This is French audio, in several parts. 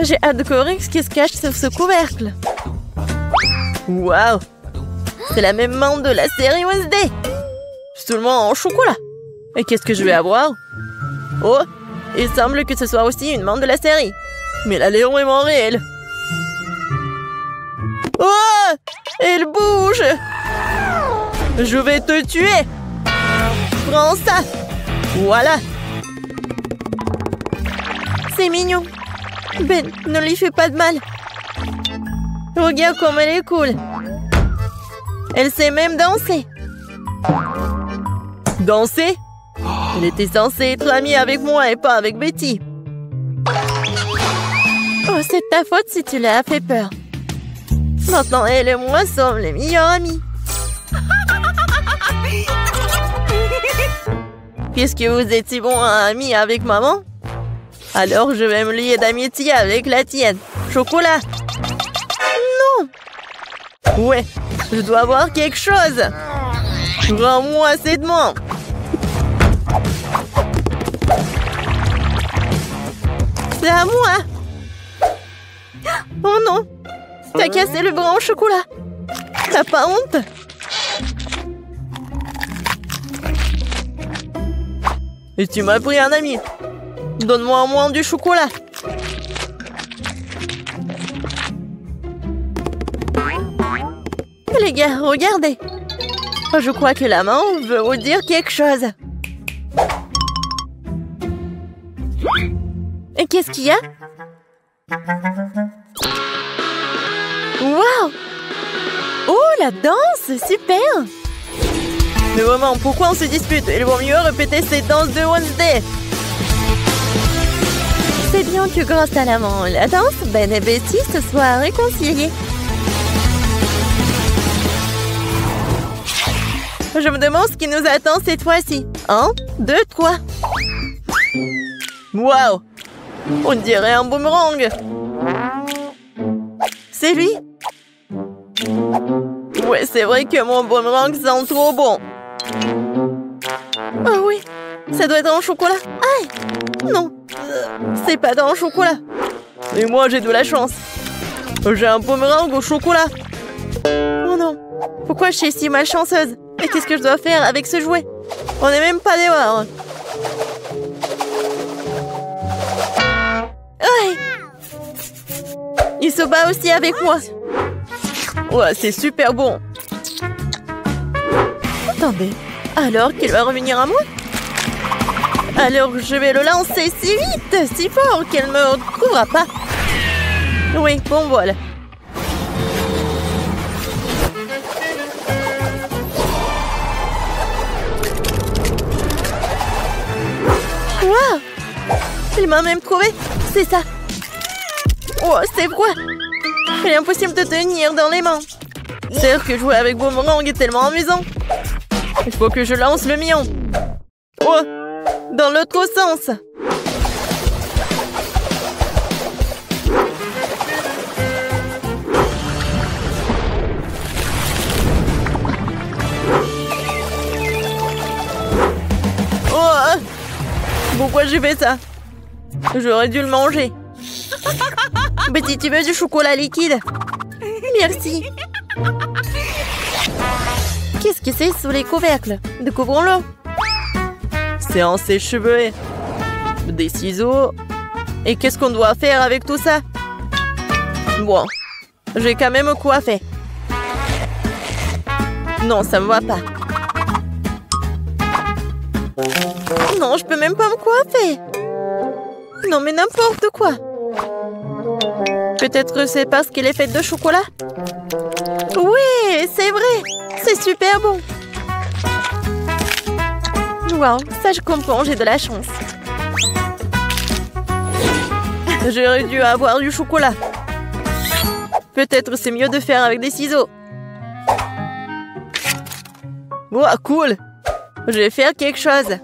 J'ai hâte de découvrir ce qui se cache sous ce couvercle. Waouh! C'est la même membre de la série Wednesday. Seulement en chocolat. Et qu'est-ce que je vais avoir? Oh! Il semble que ce soit aussi une membre de la série. Mais elle a l'air vraiment réelle. Oh! Elle bouge! Je vais te tuer! Prends ça! Voilà! C'est mignon. Ben, ne lui fais pas de mal. Regarde comme elle est cool. Elle sait même danser. Danser? Elle était censée être amie avec moi et pas avec Betty. Oh, c'est ta faute si tu l'as fait peur. Maintenant, elle et moi sommes les meilleurs amis. Puisque vous êtes si bons amis avec maman, alors je vais me lier d'amitié avec la tienne. Chocolat. Non. Ouais, je dois avoir quelque chose. Rends-moi cette main. C'est à moi. Oh non. T'as cassé le bras au chocolat. T'as pas honte? Et tu m'as pris un ami. Donne-moi au moins du chocolat. Les gars, regardez. Je crois que la main veut vous dire quelque chose. Et qu'est-ce qu'il y a? Waouh! Oh, la danse! Super! Mais vraiment, pourquoi on se dispute? Il vaut mieux répéter cette danse de Wednesday. C'est bien que grâce à la danse, Ben et Betty se soient réconciliés. Je me demande ce qui nous attend cette fois-ci. 1, 2, 3. Waouh! On dirait un boomerang. C'est lui? Ouais, c'est vrai que mon boomerang sent trop bon. Oh oui, ça doit être en chocolat. Aïe! Non, c'est pas dans le chocolat. Et moi, j'ai de la chance. J'ai un boomerang au chocolat. Oh non, pourquoi je suis si malchanceuse? Et qu'est-ce que je dois faire avec ce jouet? On n'est même pas dehors. Aïe! Il se bat aussi avec moi. Ouais, c'est super bon. Attendez, alors qu'il va revenir à moi? Alors je vais le lancer si vite, si fort qu'elle ne me retrouvera pas. Oui, bon voilà. Waouh! Il m'a même trouvé. C'est ça. Oh, c'est froid. Il est impossible de tenir dans les mains. C'est vrai que jouer avec boomerang est tellement amusant. Il faut que je lance le mien. Oh! Dans l'autre sens. Oh! Pourquoi j'ai fait ça? J'aurais dû le manger. Betty, tu veux du chocolat liquide? Merci. Qu'est-ce que c'est sous les couvercles? Découvrons-le. C'est un sèche-cheveux. Des ciseaux. Et qu'est-ce qu'on doit faire avec tout ça? Bon, j'ai quand même coiffé. Non, ça me va pas. Non, je peux même pas me coiffer. Non, mais n'importe quoi. Peut-être c'est parce qu'elle est faite de chocolat? Oui, c'est vrai. C'est super bon. Wow, ça je comprends, j'ai de la chance. J'aurais dû avoir du chocolat. Peut-être c'est mieux de faire avec des ciseaux. Wow, cool. Je vais faire quelque chose.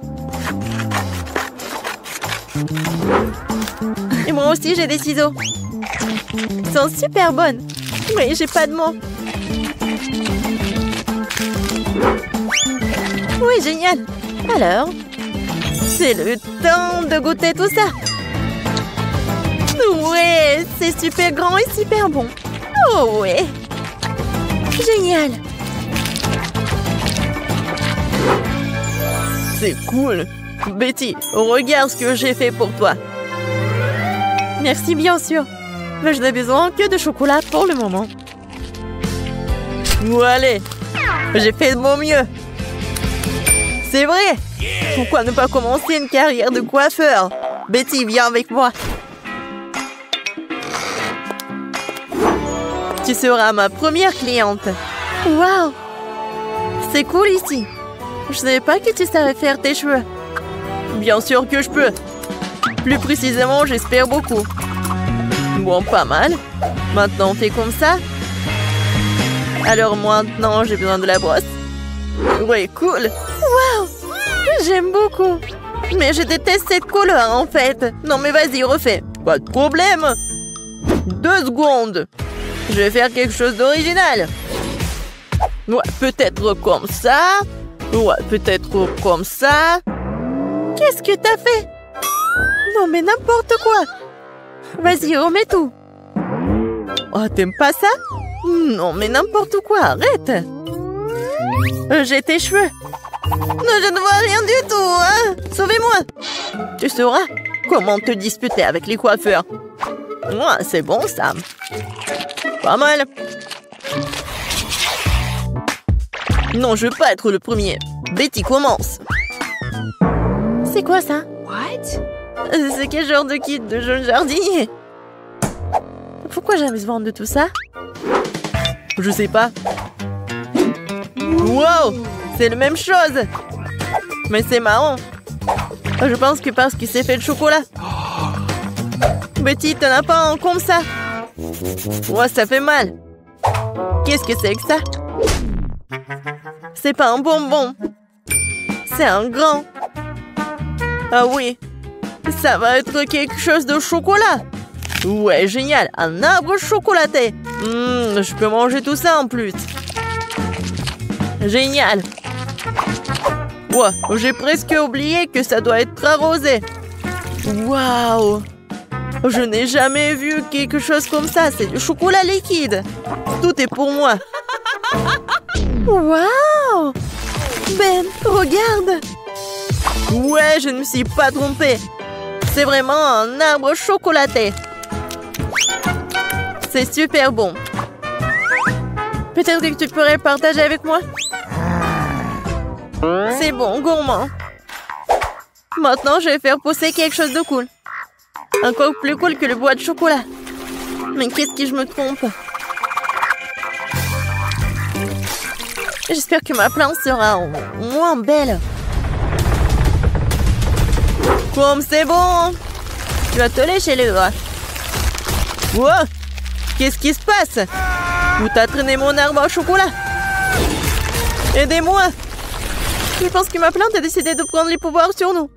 Et moi aussi j'ai des ciseaux. Ils sont super bonnes. Mais j'ai pas de mots. Oui, génial. Alors, c'est le temps de goûter tout ça. Ouais, c'est super grand et super bon. Oh ouais. Génial. C'est cool. Betty, regarde ce que j'ai fait pour toi. Merci, bien sûr. Mais je n'ai besoin que de chocolat pour le moment. Ou allez, j'ai fait de mon mieux. C'est vrai. Pourquoi ne pas commencer une carrière de coiffeur? Betty, viens avec moi. Tu seras ma première cliente. Waouh! C'est cool ici. Je ne savais pas que tu savais faire tes cheveux. Bien sûr que je peux. Plus précisément, j'espère beaucoup. Bon, pas mal. Maintenant, on fait comme ça. Alors maintenant, j'ai besoin de la brosse. Ouais, cool. Waouh! J'aime beaucoup. Mais je déteste cette couleur, en fait. Non, mais vas-y, refais. Pas de problème. 2 secondes. Je vais faire quelque chose d'original. Ouais, peut-être comme ça. Ouais, peut-être comme ça. Qu'est-ce que t'as fait? Non, mais n'importe quoi. Vas-y, remets tout. Oh, t'aimes pas ça? Non, mais n'importe quoi, arrête. J'ai tes cheveux. Non, je ne vois rien du tout, hein. Sauvez-moi. Tu sauras comment te disputer avec les coiffeurs. Ouais, c'est bon, ça. Pas mal. Non, je veux pas être le premier. Betty, commence. C'est quoi ça? What? C'est quel genre de kit de jeune jardinier? Pourquoi j'ai besoin de tout ça? Je sais pas. Wow! C'est la même chose! Mais c'est marrant. Je pense que parce qu'il s'est fait de chocolat. Betty, t'en as pas un comme ça? Ouais, ça fait mal. Qu'est-ce que c'est que ça? C'est pas un bonbon. C'est un grand. Ah oui. Ça va être quelque chose de chocolat. Ouais, génial. Un arbre chocolaté. Je peux manger tout ça en plus. Génial. Ouais, j'ai presque oublié que ça doit être arrosé. Waouh. Je n'ai jamais vu quelque chose comme ça. C'est du chocolat liquide. Tout est pour moi. Waouh. Ben, regarde. Ouais, je ne me suis pas trompée. C'est vraiment un arbre chocolaté. C'est super bon. Peut-être que tu pourrais partager avec moi? C'est bon, gourmand. Maintenant, je vais faire pousser quelque chose de cool. Encore plus cool que le bois de chocolat. Mais qu'est-ce que je me trompe? J'espère que ma plante sera moins belle. Comme c'est bon. Tu vas te lécher les doigts. Wow! Qu'est-ce qui se passe? Où t'as traîné mon arbre au chocolat? Aidez-moi! Je pense que ma plante a décidé de prendre les pouvoirs sur nous.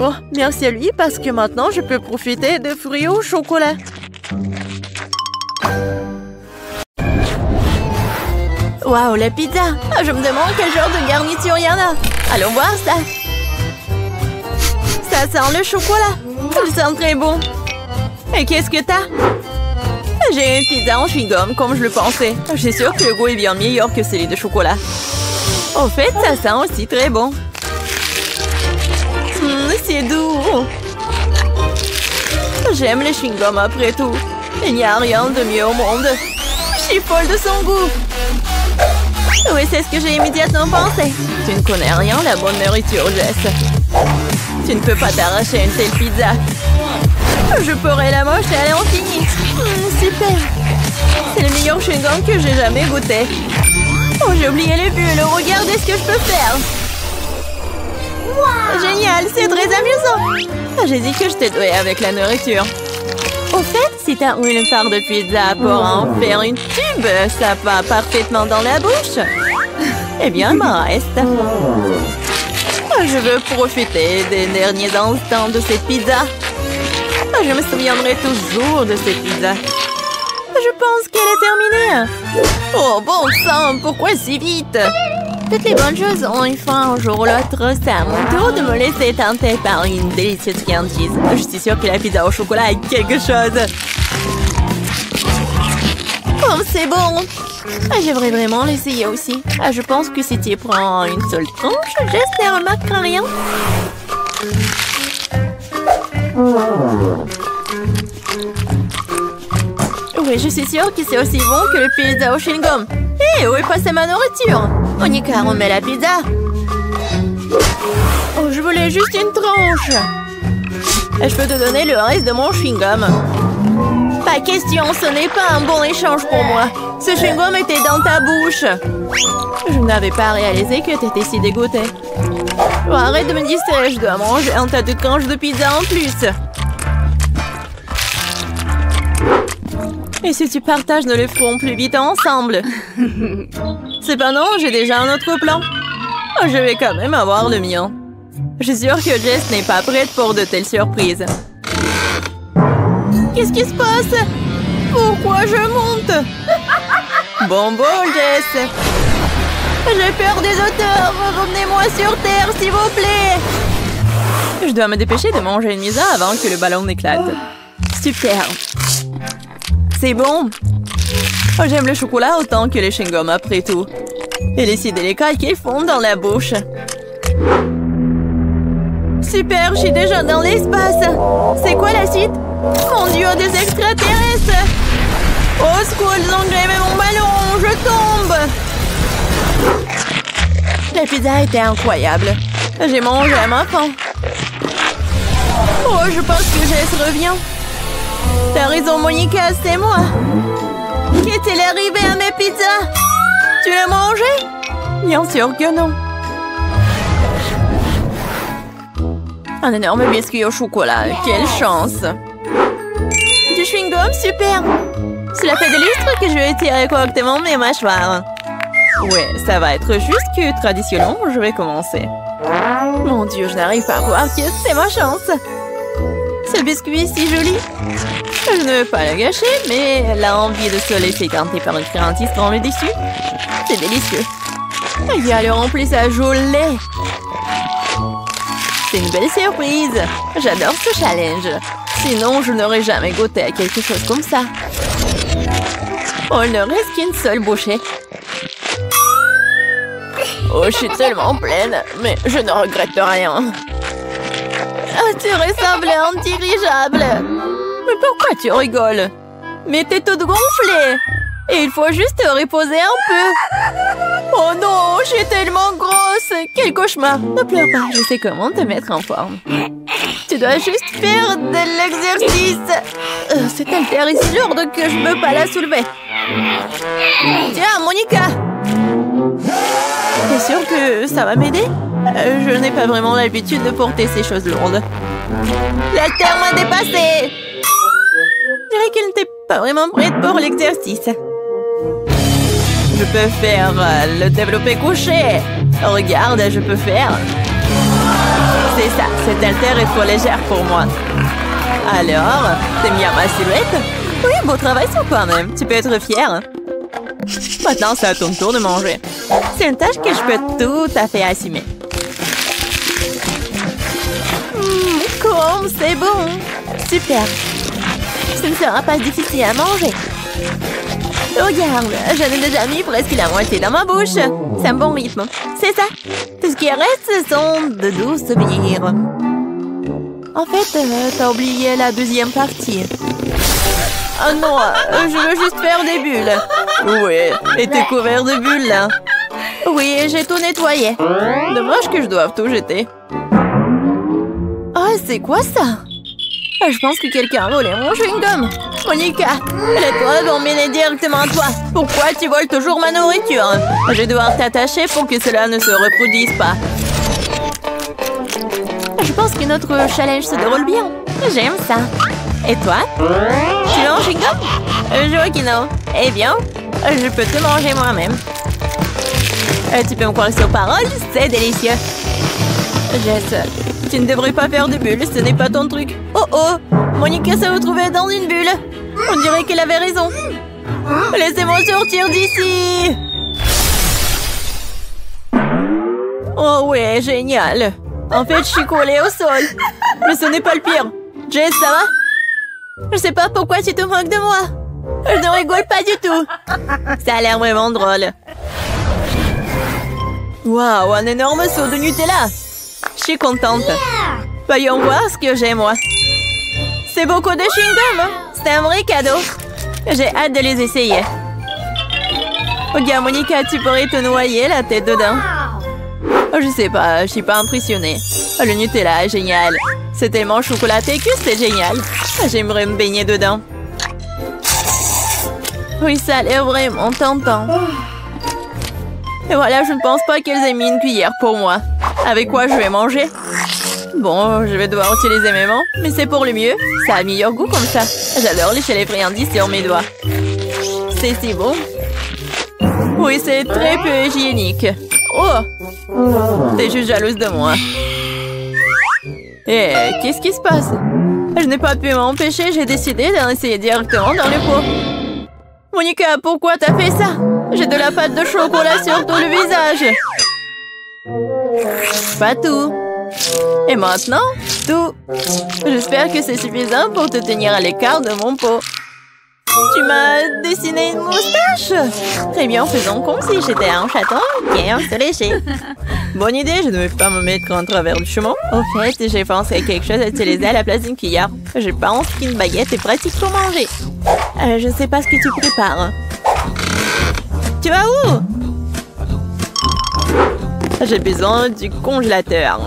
Oh, merci à lui parce que maintenant je peux profiter de fruits au chocolat. Waouh, la pizza! Je me demande quel genre de garniture il y en a. Allons voir ça. Ça sent le chocolat. Ça sent très bon. Et qu'est-ce que t'as? J'ai une pizza en chewing-gum comme je le pensais. Je suis sûre que le goût est bien meilleur que celui de chocolat. En fait, ça sent aussi très bon. C'est doux. J'aime les chewing-gums après tout. Il n'y a rien de mieux au monde. Je suis folle de son goût. Oui, c'est ce que j'ai immédiatement pensé. Tu ne connais rien, la bonne nourriture, Jess. Tu ne peux pas t'arracher une telle pizza. Je pourrais la manger à l'infini. Super. C'est le meilleur chewing-gum que j'ai jamais goûté. Oh, j'ai oublié les bulles. Regardez ce que je peux faire. Wow. Génial, c'est très amusant. J'ai dit que je t'ai doué avec la nourriture. Au fait, si t'as une part de pizza pour en faire une tube, ça va parfaitement dans la bouche. Eh bien, il m'en reste. Je veux profiter des derniers instants de cette pizza. Je me souviendrai toujours de cette pizza. Je pense qu'elle est terminée. Oh, bon sang, pourquoi si vite? Toutes les bonnes choses ont une fin un jour ou l'autre. C'est à mon tour de me laisser tenter par une délicieuse friandise. Je suis sûre que la pizza au chocolat est quelque chose. Oh, c'est bon! J'aimerais vraiment l'essayer aussi. Je pense que si tu prends une seule tranche, Jess ne remarquera rien. Oui, je suis sûre que c'est aussi bon que le pizza au chewing-gum. Hé, où est passée ma nourriture? Monica, remets la pizza. Oh, je voulais juste une tranche. Je peux te donner le reste de mon chewing-gum. Pas question, ce n'est pas un bon échange pour moi. Ce chewing-gum était dans ta bouche. Je n'avais pas réalisé que tu étais si dégoûtée. Oh, arrête de me distraire, je dois manger un tas de tranches de pizza en plus. Et si tu partages, nous le ferons plus vite ensemble. Cependant, j'ai déjà un autre plan. Oh, je vais quand même avoir le mien. Je suis sûre que Jess n'est pas prête pour de telles surprises. Qu'est-ce qui se passe? Pourquoi je monte? Bon, Jess. J'ai peur des auteurs. Revenez-moi sur Terre, s'il vous plaît. Je dois me dépêcher de manger une pizza avant que le ballon n'éclate. Super. C'est bon. Oh, j'aime le chocolat autant que les chewing-gums après tout. Et les si délicats qu'ils font dans la bouche. Super, je suis déjà dans l'espace. C'est quoi la suite? Mon Dieu, des extraterrestres! Au secours, ils ont grévé mon ballon! Je tombe! La pizza était incroyable. J'ai mangé à ma faim. Oh, je pense que Jess revient. T'as raison, Monica, c'est moi. Qu'est-il arrivé à mes pizzas? Tu l'as mangé? Bien sûr que non. Un énorme biscuit au chocolat. Quelle chance! Du chewing-gum, super! Cela fait des lustres que je vais tirer correctement mes mâchoires. Ouais, ça va être juste que traditionnellement, je vais commencer. Mon Dieu, je n'arrive pas à croire que c'est ma chance. Ce biscuit est si joli. Je ne veux pas le gâcher, mais la envie de se laisser canter par une friandise dans le dessus, c'est délicieux. Il y a le remplissage au lait. C'est une belle surprise. J'adore ce challenge. Sinon, je n'aurais jamais goûté à quelque chose comme ça. Oh, il ne reste qu'une seule bouchée. Oh, je suis tellement pleine, mais je ne regrette rien. Ah, tu ressembles à un dirigeable. Mais pourquoi tu rigoles? Mais t'es toute gonflée. Et il faut juste te reposer un peu. Oh non, je suis tellement grosse. Quel cauchemar. Ne pleure pas, je sais comment te mettre en forme. Tu dois juste faire de l'exercice. Cette haltère est si lourde que je ne peux pas la soulever. Tiens, Monica. T'es sûre que ça va m'aider? Je n'ai pas vraiment l'habitude de porter ces choses lourdes. L'haltère m'a dépassée. Je dirais qu'elle n'était pas vraiment prête pour l'exercice. Je peux faire le développé couché. Regarde, je peux faire. C'est ça, cette haltère est trop légère pour moi. Alors, t'aimes bien ma silhouette? Oui, beau travail sur toi-même. Tu peux être fière. Maintenant, c'est à ton tour de manger. C'est une tâche que je peux tout à fait assumer. Comme c'est bon. Super. Ce ne sera pas difficile à manger. Regarde, j'en ai déjà mis presque la moitié dans ma bouche. C'est un bon rythme. C'est ça. Tout ce qui reste, ce sont de doux souvenirs. En fait, t'as oublié la deuxième partie. Oh non, je veux juste faire des bulles. Oui, et t'es couvert de bulles, là. Oui, j'ai tout nettoyé. Dommage que je doive tout jeter. Oh, c'est quoi ça? Je pense que quelqu'un a volé mon chewing-gum. Monica, les toits vont m'aider directement à toi. Pourquoi tu voles toujours ma nourriture? Je vais devoir t'attacher pour que cela ne se reproduise pas. Je pense que notre challenge se déroule bien. J'aime ça. Et toi? Tu veux un chewing-gum? Je vois que non. Eh bien, je peux te manger moi-même. Tu peux me croire sur parole, c'est délicieux. Jess, tu ne devrais pas faire de bulles, ce n'est pas ton truc. Oh oh, Monica s'est retrouvée dans une bulle. On dirait qu'elle avait raison. Oh ouais, génial. En fait, je suis collée au sol. Mais ce n'est pas le pire. Jess, ça va? Je sais pas pourquoi tu te moques de moi. Je ne rigole pas du tout. Ça a l'air vraiment drôle. Waouh, un énorme seau de Nutella. Je suis contente. Voyons voir ce que j'ai, moi. C'est beaucoup de chewing-gum. C'est un vrai cadeau. J'ai hâte de les essayer. Regarde, Monica, tu pourrais te noyer la tête dedans. Je sais pas, je suis pas impressionnée. Le Nutella est génial. C'est tellement chocolaté que c'est génial. J'aimerais me baigner dedans. Oui, ça a l'air vraiment tentant. Et voilà, je ne pense pas qu'elles aient mis une cuillère pour moi. Avec quoi je vais manger? Bon, je vais devoir utiliser mes mains, mais c'est pour le mieux. Ça a meilleur goût comme ça. J'adore lécher les friandises sur mes doigts. C'est si bon. Oui, c'est très peu hygiénique. Oh! T'es juste jalouse de moi. Qu'est-ce qui se passe? Je n'ai pas pu m'empêcher, j'ai décidé d'en essayer directement dans le pot. Monica, pourquoi t'as fait ça? J'ai de la pâte de chocolat sur tout le visage. Pas tout. Et maintenant, tout. J'espère que c'est suffisant pour te tenir à l'écart de mon pot. Tu m'as dessiné une moustache? Très bien, faisons comme si j'étais un chaton qui aime se lécher. Bonne idée, je ne vais pas me mettre en travers du chemin. Au fait, j'ai pensé à quelque chose à utiliser à la place d'une cuillère. Je pense qu'une baguette est pratique pour manger. Je ne sais pas ce que tu prépares. Tu vas où? J'ai besoin du congélateur.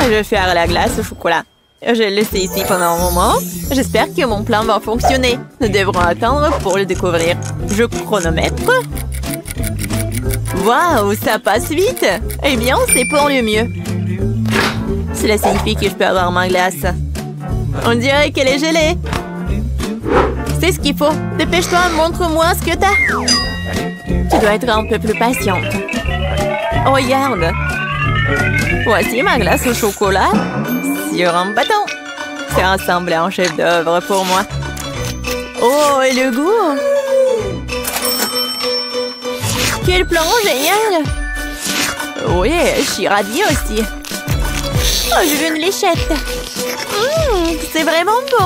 Je vais faire la glace au chocolat. Je l'ai laissé ici pendant un moment. J'espère que mon plan va fonctionner. Nous devrons attendre pour le découvrir. Je chronomètre. Waouh, ça passe vite. Eh bien, c'est pour le mieux. Cela signifie que je peux avoir ma glace. On dirait qu'elle est gelée. C'est ce qu'il faut. Dépêche-toi, montre-moi ce que t'as. Tu dois être un peu plus patiente. Oh, regarde. Voici ma glace au chocolat sur un bâton. C'est ressemblé à un chef-d'œuvre pour moi. Oh, et le goût! Quel plan génial! Oui, je suis ravie aussi. Oh, je veux une léchette. C'est vraiment bon.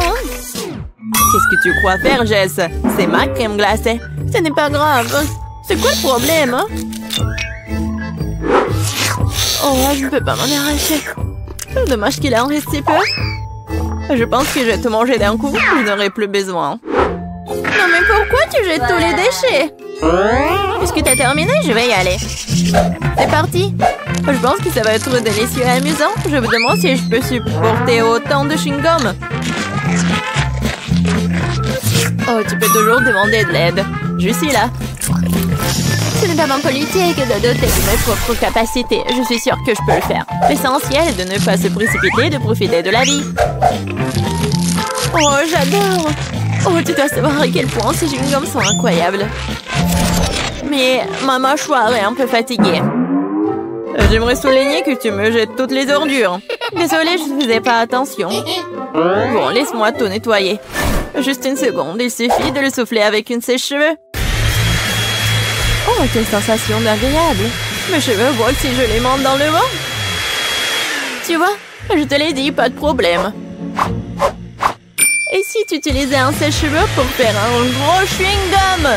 Qu'est-ce que tu crois faire, Jess? C'est ma crème glacée. Ce n'est pas grave. C'est quoi le problème, hein? Oh, je ne peux pas m'en arracher. Dommage qu'il en reste si peu. Je pense que je vais te manger d'un coup. Je n'aurai plus besoin. Non, mais pourquoi tu jettes tous les déchets? Puisque tu as terminé, je vais y aller. C'est parti. Je pense que ça va être délicieux et amusant. Je me demande si je peux supporter autant de chewing-gum. Oh, tu peux toujours demander de l'aide. Je suis là. Ce n'est pas ma politique de doter de mes propres capacités. Je suis sûre que je peux le faire. L'essentiel est de ne pas se précipiter et de profiter de la vie. Oh, j'adore! Oh, tu dois savoir à quel point ces chewing-gums sont incroyables. Mais ma mâchoire est un peu fatiguée. J'aimerais souligner que tu me jettes toutes les ordures. Désolée, je ne faisais pas attention. Bon, laisse-moi tout nettoyer. Juste une seconde, il suffit de le souffler avec une sèche-cheveux. Oh, quelle sensation agréable! Mes cheveux volent si je les monte dans le vent. Tu vois, je te l'ai dit, pas de problème. Et si tu utilisais un sèche-cheveux pour faire un gros chewing-gum?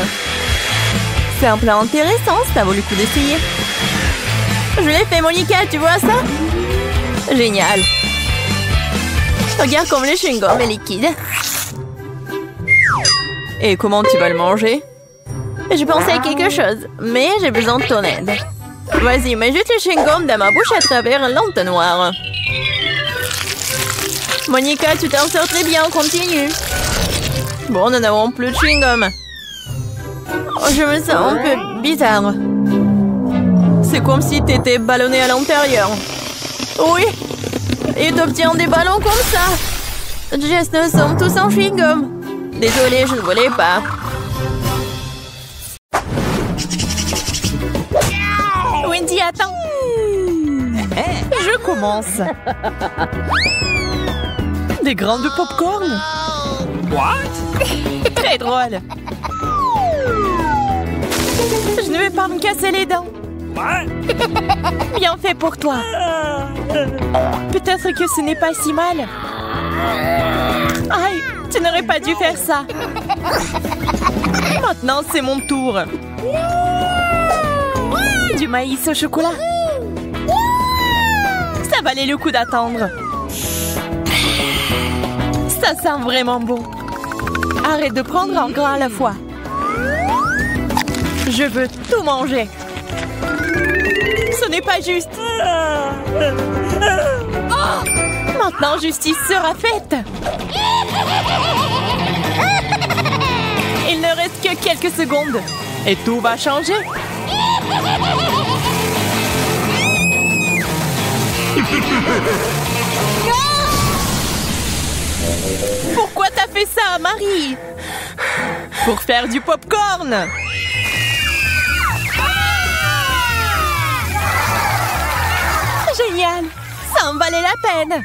C'est un plan intéressant, ça vaut le coup d'essayer. Je l'ai fait, Monica, tu vois ça? Génial! Regarde comme le chewing-gum est liquide. Et comment tu vas le manger? Je pensais à quelque chose, mais j'ai besoin de ton aide. Vas-y, mets juste le chewing-gum dans ma bouche à travers l'entonnoir. Monica, tu t'en sors très bien, continue. Bon, nous n'avons plus de chewing-gum. Oh, je me sens un peu bizarre. C'est comme si t'étais ballonné à l'intérieur. Oui, et t'obtiens des ballons comme ça. Jess, nous sommes tous en chewing-gum. Désolée, je ne voulais pas. Wendy, attends. Je commence. Des grains de popcorn. What? Très drôle. Je ne vais pas me casser les dents. Bien fait pour toi. Peut-être que ce n'est pas si mal. Aïe, tu n'aurais pas dû faire ça. Maintenant, c'est mon tour. Du maïs au chocolat. Ça valait le coup d'attendre. Ça sent vraiment bon. Arrête de prendre un grain à la fois. Je veux tout manger. Ce n'est pas juste. Maintenant, justice sera faite. Il ne reste que quelques secondes. Et tout va changer. Pourquoi t'as fait ça, Marie? Pour faire du popcorn. Génial. Ça en valait la peine.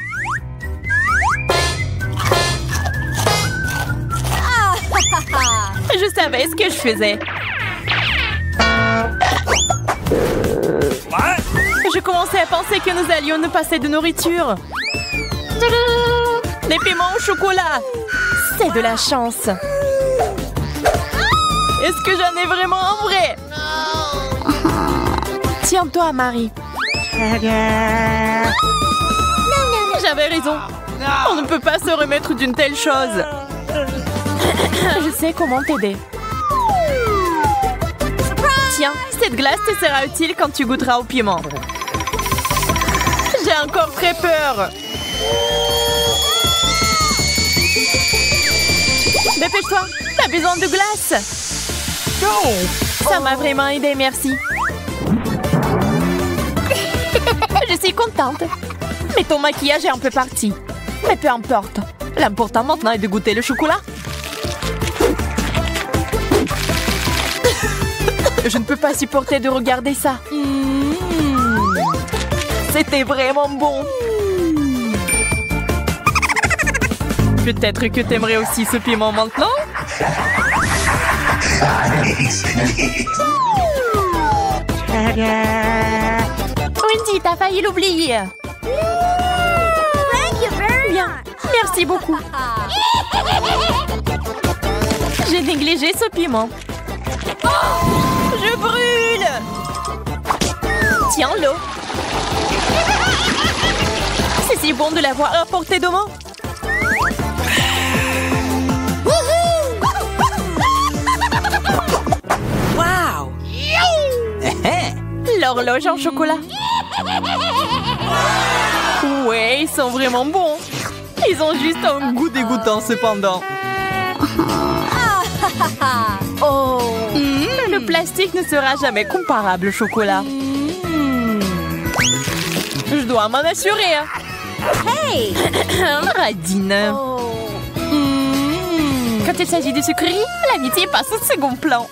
Je savais ce que je faisais. Je commençais à penser que nous allions nous passer de nourriture. Des piments au chocolat. C'est de la chance. Est-ce que j'en ai vraiment un vrai? Tiens-toi, Marie. J'avais raison. On ne peut pas se remettre d'une telle chose. Je sais comment t'aider. Tiens, cette glace te sera utile quand tu goûteras au piment. J'ai encore très peur. Dépêche-toi, t'as besoin de glace. Ça m'a vraiment aidé, merci. Je suis contente. Mais ton maquillage est un peu parti. Mais peu importe. L'important maintenant est de goûter le chocolat. Je ne peux pas supporter de regarder ça. C'était vraiment bon. Peut-être que t'aimerais aussi ce piment maintenant? Wendy, t'as failli l'oublier. Bien, merci beaucoup. J'ai négligé ce piment. Je brûle! Tiens l'eau. C'est si bon de l'avoir à portée de main. Wow! L'horloge en chocolat. Ouais, ils sont vraiment bons. Ils ont juste un goût dégoûtant cependant. Oh! Le plastique ne sera jamais comparable au chocolat. Je dois m'en assurer. Hey! Radine. Quand il s'agit de sucreries, l'amitié passe au second plan.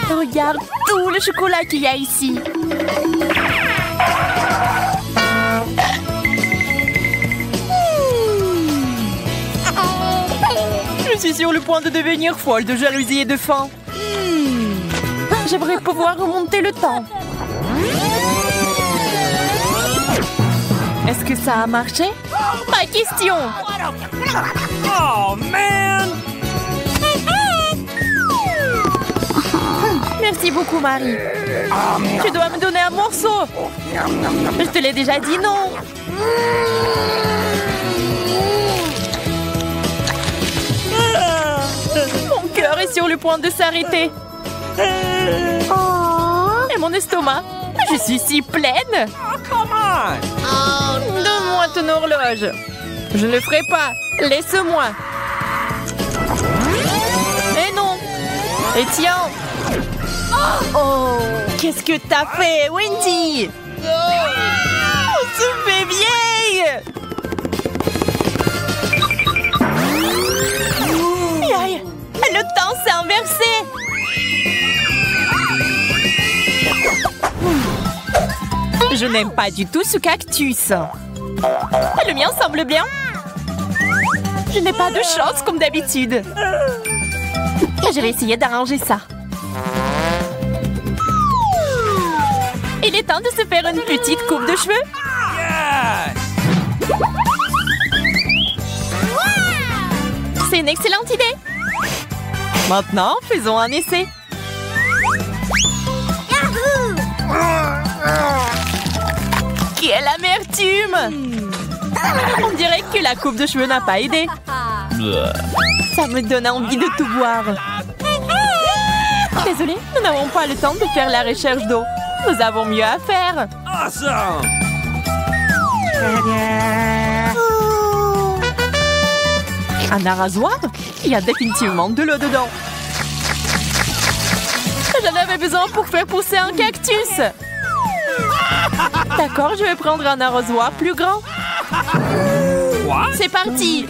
Regarde tout le chocolat qu'il y a ici. Je suis sur le point de devenir folle de jalousie et de faim. J'aimerais pouvoir remonter le temps. Est-ce que ça a marché? Ma question! Oh, man! Merci beaucoup, Marie. Tu dois me donner un morceau. Je te l'ai déjà dit, non? Mon cœur est sur le point de s'arrêter. Et mon estomac. Je suis si pleine. Donne-moi ton horloge. Je ne le ferai pas. Laisse-moi. Et non. Et tiens. Oh, qu'est-ce que t'as fait, Wendy? On se fait vieille. Aïe, le temps s'est inversé. Je n'aime pas du tout ce cactus. Le mien semble bien. Je n'ai pas de chance comme d'habitude. Je vais essayer d'arranger ça. Il est temps de se faire une petite coupe de cheveux. C'est une excellente idée. Maintenant, faisons un essai. Quelle amertume! On dirait que la coupe de cheveux n'a pas aidé. Ça me donne envie de tout boire. Désolée, nous n'avons pas le temps de faire la recherche d'eau. Nous avons mieux à faire. Awesome! Un arrosoir? Il y a définitivement de l'eau dedans. J'en avais besoin pour faire pousser un cactus. D'accord, je vais prendre un arrosoir plus grand. C'est parti.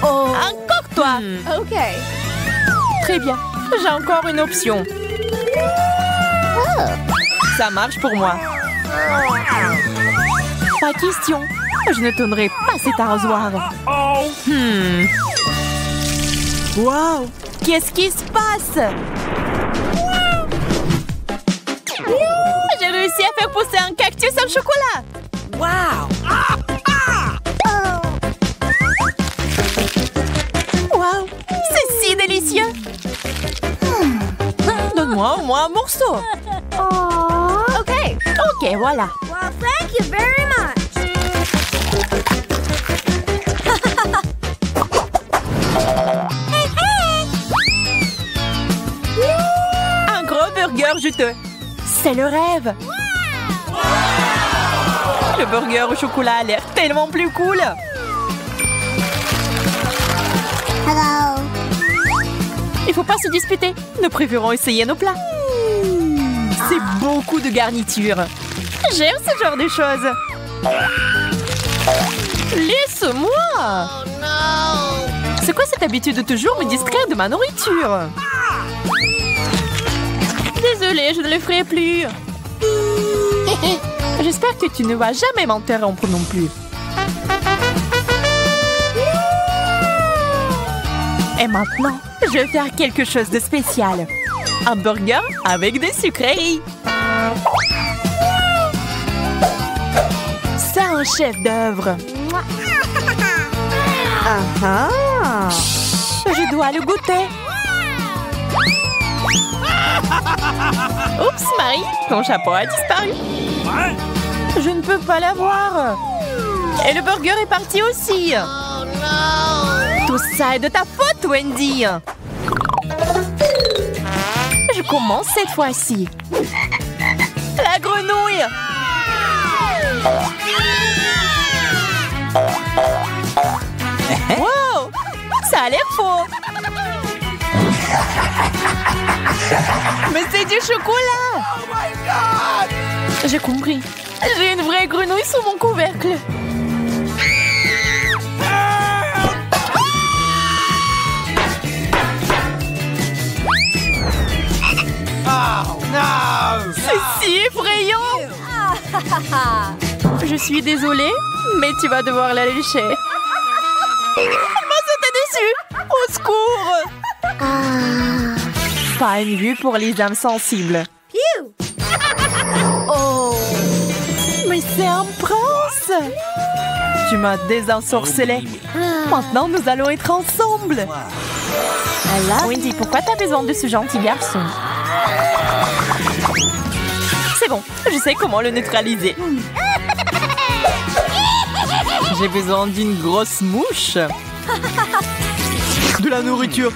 Encore toi. Ok. Très bien. J'ai encore une option. Ça marche pour moi. Pas question. Je ne tournerai pas cet arrosoir. Wow! Qu'est-ce qui se passe? J'ai réussi à faire pousser un cactus au chocolat. Wow! Wow! C'est si délicieux. Donne-moi au moins un morceau. Ok. Ok, voilà. Well, thank you very much. Un gros burger juteux. C'est le rêve. Le burger au chocolat a l'air tellement plus cool. Hello. Il faut pas se disputer. Nous préférons essayer nos plats. C'est beaucoup de garniture. J'aime ce genre de choses. Laisse-moi. Oh no. C'est quoi cette habitude de toujours me distraire de ma nourriture? Désolée, je ne le ferai plus. J'espère que tu ne vas jamais m'interrompre non plus. Et maintenant, je vais faire quelque chose de spécial. Un burger avec des sucreries. C'est un chef-d'œuvre. Je dois le goûter. Oups, Marie, ton chapeau a disparu. Je ne peux pas l'avoir. Et le burger est parti aussi. Oh no. Tout ça est de ta faute, Wendy. Je commence cette fois-ci. La grenouille. Wow, ça a l'air faux. Mais c'est du chocolat. Oh my God! J'ai compris. J'ai une vraie grenouille sous mon couvercle. Oh no! C'est si effrayant. Je suis désolée, mais tu vas devoir la lécher. Elle m'a sauté dessus. Au secours. Pas une vue pour les âmes sensibles. Phew. Oh. Mais c'est un prince. Tu m'as désensorcelé. Maintenant, nous allons être ensemble. Wendy, pourquoi t'as besoin de ce gentil garçon? C'est bon, je sais comment le neutraliser. J'ai besoin d'une grosse mouche. De la nourriture!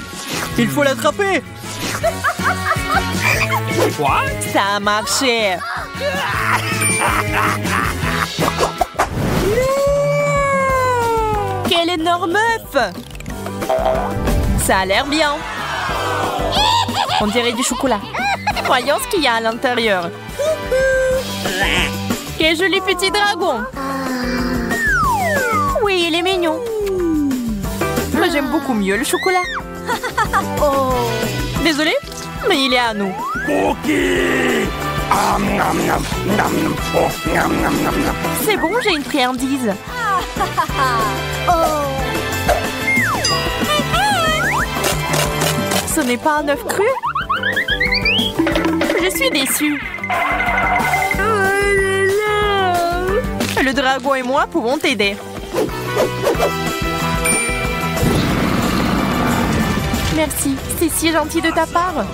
Il faut l'attraper! Quoi? Ça a marché. Quel énorme œuf! Ça a l'air bien. On dirait du chocolat. Voyons ce qu'il y a à l'intérieur. Quel joli petit dragon! Oui, il est mignon. Mais j'aime beaucoup mieux le chocolat. Oh. Désolée, mais il est à nous. Cookie! C'est bon, j'ai une friandise. Oh. Ce n'est pas un œuf cru? Je suis déçue. Le dragon et moi pouvons t'aider. Merci, c'est si gentil de ta part.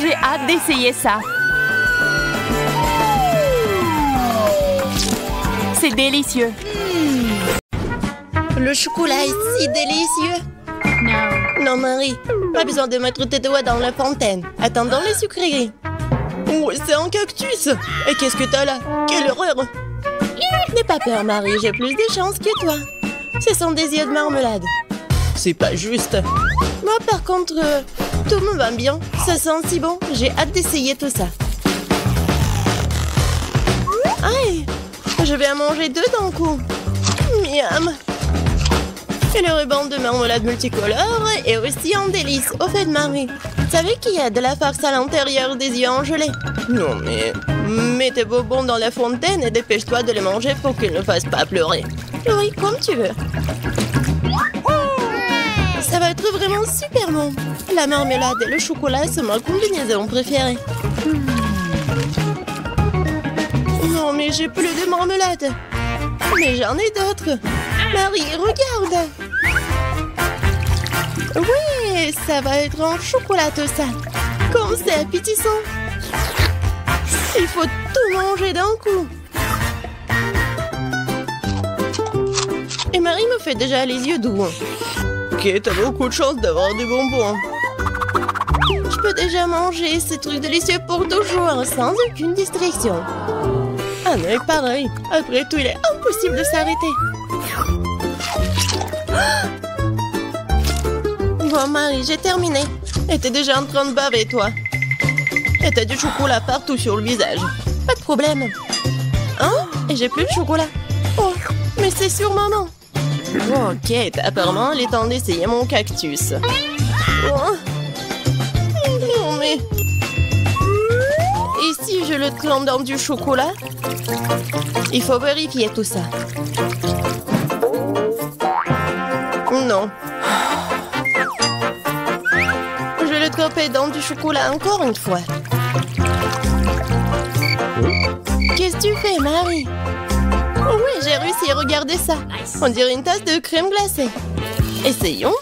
J'ai hâte d'essayer ça. C'est délicieux. Le chocolat est si délicieux. Non, Marie, pas besoin de mettre tes doigts dans la fontaine. Attendons les sucreries. Oh, c'est un cactus. Et qu'est-ce que t'as là? Quelle horreur. N'aie pas peur, Marie, j'ai plus de chance que toi. Ce sont des yeux de marmelade. C'est pas juste. Moi, par contre, tout me va bien. Ça sent si bon. J'ai hâte d'essayer tout ça. Aïe, je vais en manger 2 d'un coup. Miam. Et le ruban de marmelade multicolore est aussi un délice. Au fait, Marie, tu savais qu'il y a de la farce à l'intérieur des yeux en gelée? Non, mais mets tes bonbons dans la fontaine et dépêche-toi de les manger pour qu'ils ne fassent pas pleurer. Oui, comme tu veux. Ça va être vraiment super bon. La marmelade et le chocolat sont ma combinaison préférée. Non, mais j'ai plus de marmelade. Mais j'en ai d'autres. Marie, regarde. Oui, ça va être en chocolat tout ça. Comme c'est appétissant. Il faut tout manger d'un coup. Et Marie me fait déjà les yeux doux. Ok, t'as beaucoup de chance d'avoir des bonbons. Je peux déjà manger ces trucs délicieux pour toujours, sans aucune distraction. Ah mais pareil, après tout, il est impossible de s'arrêter. Bon, Marie, j'ai terminé. Et t'es déjà en train de baver, toi. Et t'as du chocolat partout sur le visage. Pas de problème. Hein? Et j'ai plus de chocolat. Oh, mais c'est sur maman. Ok, apparemment, il est temps d'essayer mon cactus. Oh. Non, mais... Et si je le trempe dans du chocolat? Il faut vérifier tout ça. Non. Je vais le tremper dans du chocolat encore une fois. Qu'est-ce que tu fais, Marie? Oh oui, j'ai réussi, regardez ça. On dirait une tasse de crème glacée. Essayons.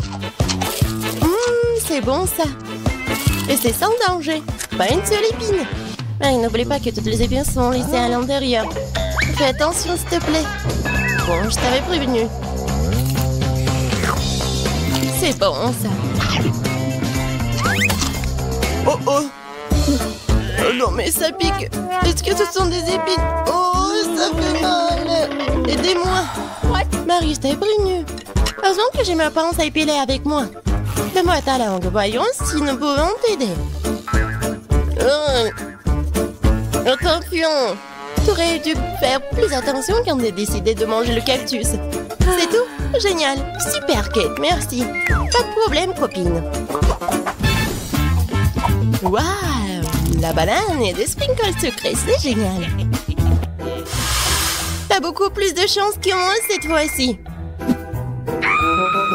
C'est bon ça. Et c'est sans danger. Pas une seule épine. Marie, n'oublie pas que toutes les épines sont laissées à l'intérieur. Fais attention, s'il te plaît. Bon, je t'avais prévenu. C'est bon ça. Oh oh. Oh non, mais ça pique. Est-ce que ce sont des épines? Oh, ça fait mal. Aidez-moi. Marie, je t'ai prévenu. Heureusement que j'ai ma pince à épiler avec moi. Donne-moi ta langue, voyons si nous pouvons t'aider. Attention. Tu aurais dû faire plus attention quand tu as décidé de manger le cactus. C'est tout? Génial. Super, Kate, merci. Pas de problème, copine. Waouh! La banane et des sprinkles sucrés, c'est génial. T'as beaucoup plus de chance que moi cette fois-ci.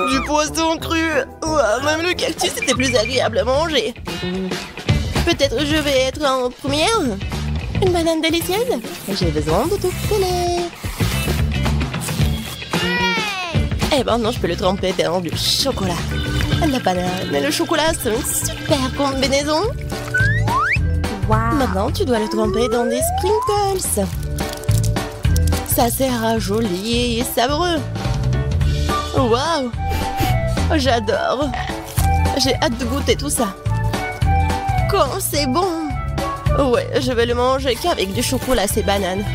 Du poisson cru. Ouah, même le cactus était plus agréable à manger. Peut-être je vais être en première. Une banane délicieuse. J'ai besoin de tout coller. Et maintenant, je peux le tremper dans du chocolat. La banane et le chocolat, c'est une super combinaison. Wow. Maintenant, tu dois le tremper dans des sprinkles. Ça sera joli et savoureux. Waouh! J'adore. J'ai hâte de goûter tout ça. Comme c'est bon! Ouais, je vais le manger qu'avec du chocolat, ces bananes.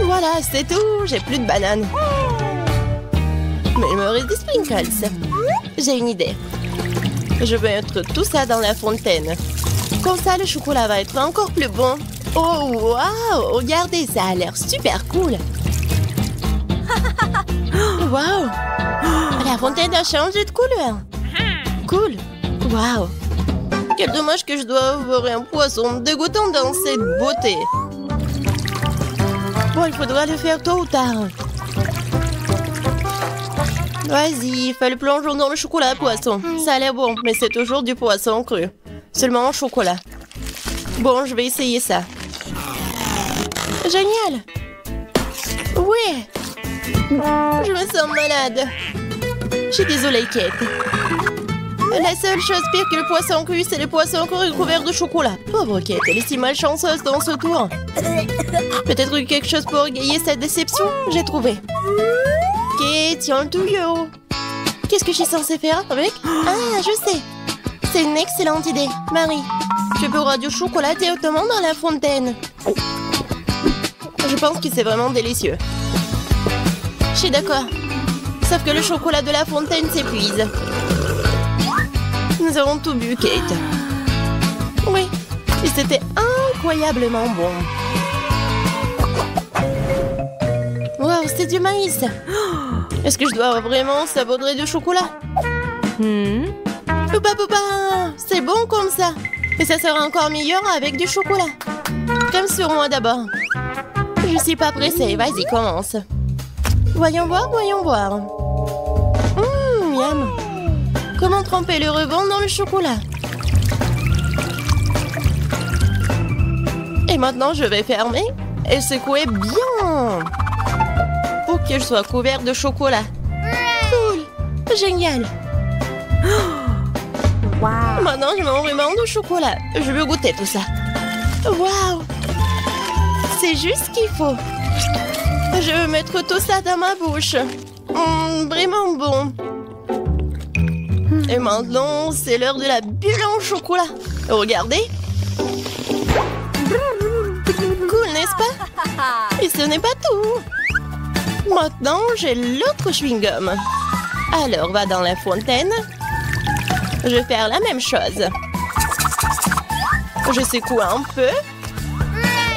Voilà, c'est tout. J'ai plus de bananes. Mais il me reste des sprinkles. J'ai une idée. Je vais mettre tout ça dans la fontaine. Comme ça, le chocolat va être encore plus bon. Oh, waouh! Regardez, ça a l'air super cool. Waouh! La fontaine a changé de couleur. Cool. Waouh! Quel dommage que je dois avoir un poisson dégoûtant dans cette beauté. Bon, il faudra le faire tôt ou tard. Vas-y, fais le plongeon dans le chocolat poisson. Ça a l'air bon, mais c'est toujours du poisson cru. Seulement en chocolat. Bon, je vais essayer ça. Génial! Ouais! Je me sens malade. Je suis désolée, Kate. La seule chose pire que le poisson cru, c'est le poisson cru recouvert de chocolat. Pauvre Kate, elle est si malchanceuse dans ce tour. Peut-être quelque chose pour égayer cette déception? J'ai trouvé. Kate, tiens le tuyau. Qu'est-ce que je suis censée faire avec? Ah, je sais. C'est une excellente idée. Marie, tu peux du chocolat directement dans la fontaine. Je pense que c'est vraiment délicieux. Je suis d'accord. Sauf que le chocolat de la fontaine s'épuise. Nous avons tout bu, Kate. Oui, et c'était incroyablement bon. Wow, c'est du maïs. Est-ce que je dois vraiment saupoudrer du chocolat? Poupa, poupa, c'est bon comme ça. Et ça sera encore meilleur avec du chocolat. Comme sur moi d'abord. Je suis pas pressée, vas-y, commence. Voyons voir, voyons voir. Miam. Comment tremper le rebond dans le chocolat? Et maintenant, je vais fermer et secouer bien pour que je sois couvert de chocolat. Cool, génial. Wow. Maintenant, je m'en vraiment de chocolat. Je veux goûter tout ça. Waouh! C'est juste ce qu'il faut. Je veux mettre tout ça dans ma bouche. Vraiment bon. Et maintenant, c'est l'heure de la bulle en chocolat. Regardez. Cool, n'est-ce pas? Et ce n'est pas tout. Maintenant, j'ai l'autre chewing-gum. Alors, va dans la fontaine. Je vais faire la même chose. Je secoue un peu.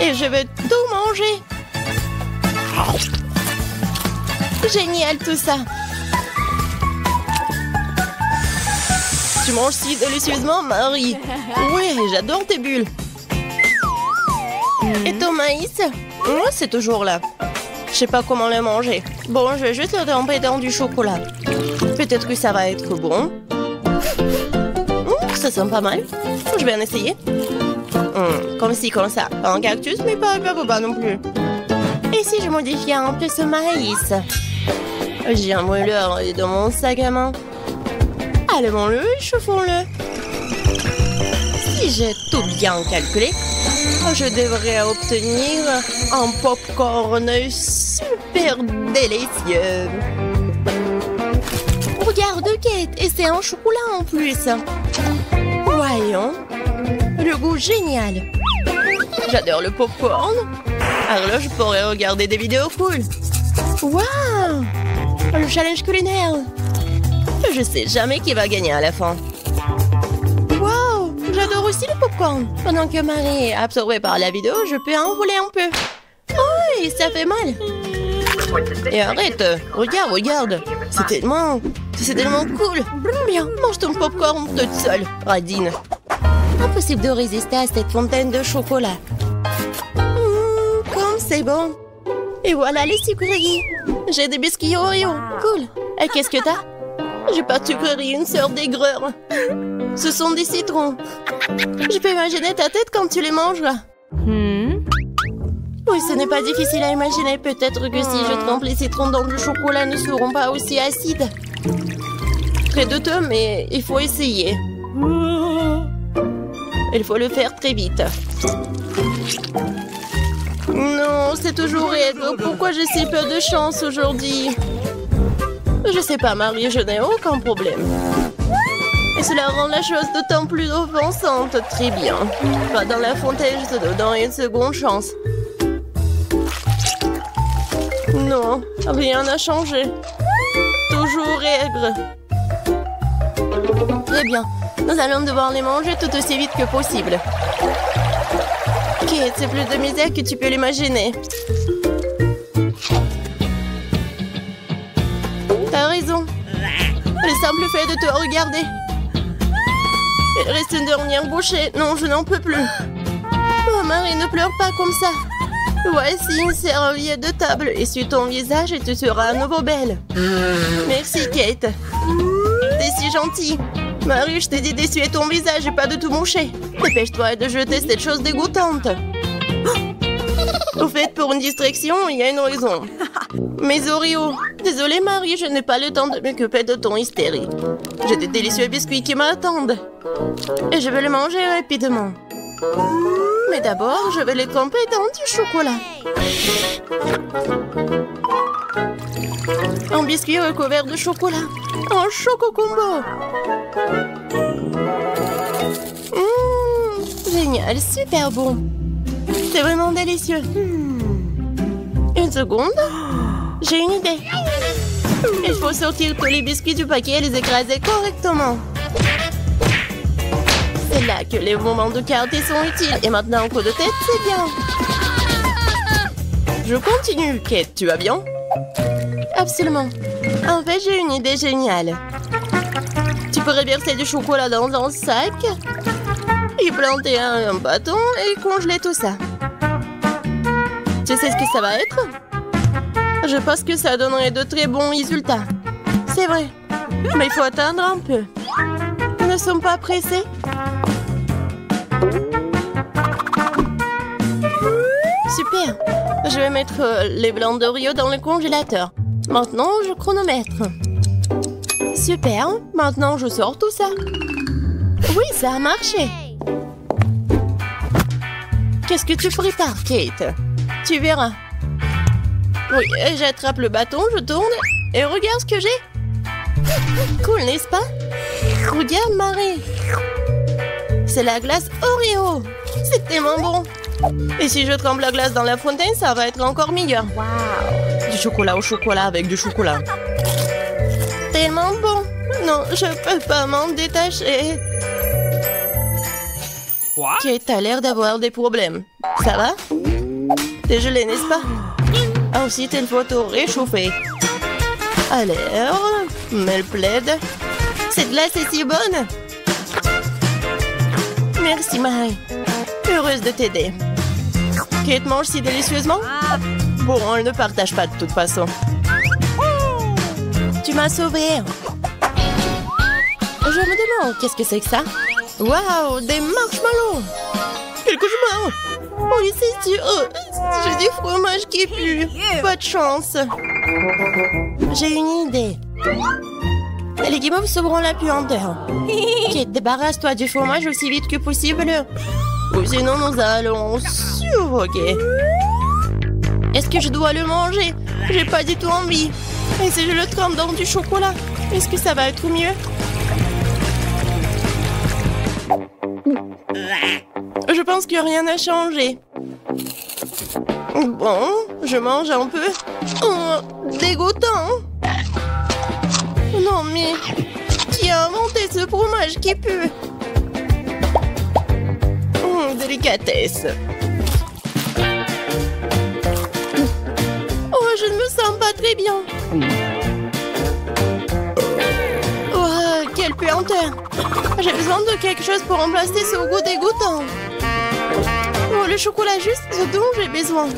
Et je vais tout manger. Génial tout ça. Tu manges si délicieusement, Marie. Ouais, j'adore tes bulles. Et ton maïs? C'est toujours là. Je sais pas comment le manger. Bon, je vais juste le tremper dans du chocolat. Peut-être que ça va être bon. Ça sent pas mal. Je vais en essayer. Comme ci, comme ça. Pas un cactus, mais pas non plus. Et si je modifiais un peu ce maïs? J'ai un mouleur dans mon sac à main. Allumons-le et chauffons-le. Si j'ai tout bien calculé, je devrais obtenir un popcorn super délicieux. Regarde, Kate, et c'est un chocolat en plus. Voyons. Le goût génial. J'adore le popcorn. Alors là, je pourrais regarder des vidéos cool. Waouh! Le challenge culinaire. Je sais jamais qui va gagner à la fin. Waouh! J'adore aussi le popcorn. Pendant que Marie est absorbée par la vidéo, je peux en voler un peu. Oh, et ça fait mal. Et arrête. Regarde. C'est tellement cool. Bien, mange ton popcorn toute seule, Radine. Impossible de résister à cette fontaine de chocolat. Comme c'est bon. Et voilà les sucreries. J'ai des biscuits Oreo. Cool. Et qu'est-ce que t'as? J'ai pas de sucrerie, une sœur d'aigreur. Ce sont des citrons. Je peux imaginer ta tête quand tu les mangeras. Oui, ce n'est pas difficile à imaginer. Peut-être que si je trempe les citrons dans du chocolat, ne seront pas aussi acides. Très douteux, mais il faut essayer. Il faut le faire très vite. Non, c'est toujours aigre. Pourquoi j'ai si peu de chance aujourd'hui? Je sais pas, Marie, je n'ai aucun problème. Et cela rend la chose d'autant plus offensante. Très bien. Va dans la fontaine, je te donne une seconde chance. Non, rien n'a changé. Toujours aigre. Très bien. Nous allons devoir les manger tout aussi vite que possible. Kate, c'est plus de misère que tu peux l'imaginer. T'as raison. Le simple fait de te regarder. Il reste une dernière bouchée. Non, je n'en peux plus. Oh, Marie, ne pleure pas comme ça. Voici une serviette de table. Essuie ton visage et tu seras à nouveau belle. Merci, Kate. T'es si gentille. Marie, je t'ai dit d'essuyer ton visage et pas de tout moucher. Dépêche-toi de jeter cette chose dégoûtante. Au fait, pour une distraction, il y a une raison. Mes Oreos. Désolée, Marie, je n'ai pas le temps de m'occuper de ton hystérie. J'ai des délicieux biscuits qui m'attendent. Et je vais les manger rapidement. Mais d'abord, je vais les tremper dans du chocolat. Un biscuit recouvert de chocolat. Un choco combo. Génial, super bon. C'est vraiment délicieux. Une seconde. J'ai une idée. Il faut sortir tous les biscuits du paquet et les écraser correctement. C'est là que les moments de quartier sont utiles. Et maintenant, un coup de tête, c'est bien. Je continue. Kate, tu vas bien? Absolument. En fait, j'ai une idée géniale. Tu pourrais verser du chocolat dans un sac, y planter un bâton et congeler tout ça. Tu sais ce que ça va être? Je pense que ça donnerait de très bons résultats. C'est vrai. Mais il faut attendre un peu. Nous ne sommes pas pressés. Super. Je vais mettre les blancs d'Oreo dans le congélateur. Maintenant, je chronomètre. Super. Maintenant, je sors tout ça. Oui, ça a marché. Qu'est-ce que tu prépares, Kate? Tu verras. Oui, j'attrape le bâton, je tourne et regarde ce que j'ai. Cool, n'est-ce pas? Regarde, Marie. C'est la glace Oreo. C'est tellement bon. Et si je trempe la glace dans la fontaine, ça va être encore meilleur. Wow. Du chocolat au chocolat avec du chocolat. Tellement bon. Non, je peux pas m'en détacher. Quoi? Kate a l'air d'avoir des problèmes. Ça va? T'es gelé, n'est-ce pas? Ensuite, il faut tout réchauffer. Alors, mets le plaid. Cette glace est si bonne. Merci, Marie. Heureuse de t'aider. Kate mange si délicieusement. Bon, on ne partage pas de toute façon. Tu m'as sauvée. Je me demande, qu'est-ce que c'est que ça? Waouh, des marshmallows. Quel cauchemar. Oui, c'est sûr. J'ai du fromage qui pue. Pas de chance. J'ai une idée. Les guimauves sauveront la puanteur. Kate, débarrasse-toi du fromage aussi vite que possible. Ou sinon, nous allons suffoquer. Est-ce que je dois le manger? J'ai pas du tout envie. Et si je le trempe dans du chocolat, est-ce que ça va être mieux? Je pense que rien n'a changé. Bon, je mange un peu. Oh, dégoûtant. Non mais, qui a inventé ce fromage qui pue? Délicatesse. Oh, je ne me sens pas très bien. Oh, quelle puanteur. J'ai besoin de quelque chose pour remplacer ce goût dégoûtant. Oh, le chocolat juste ce dont j'ai besoin.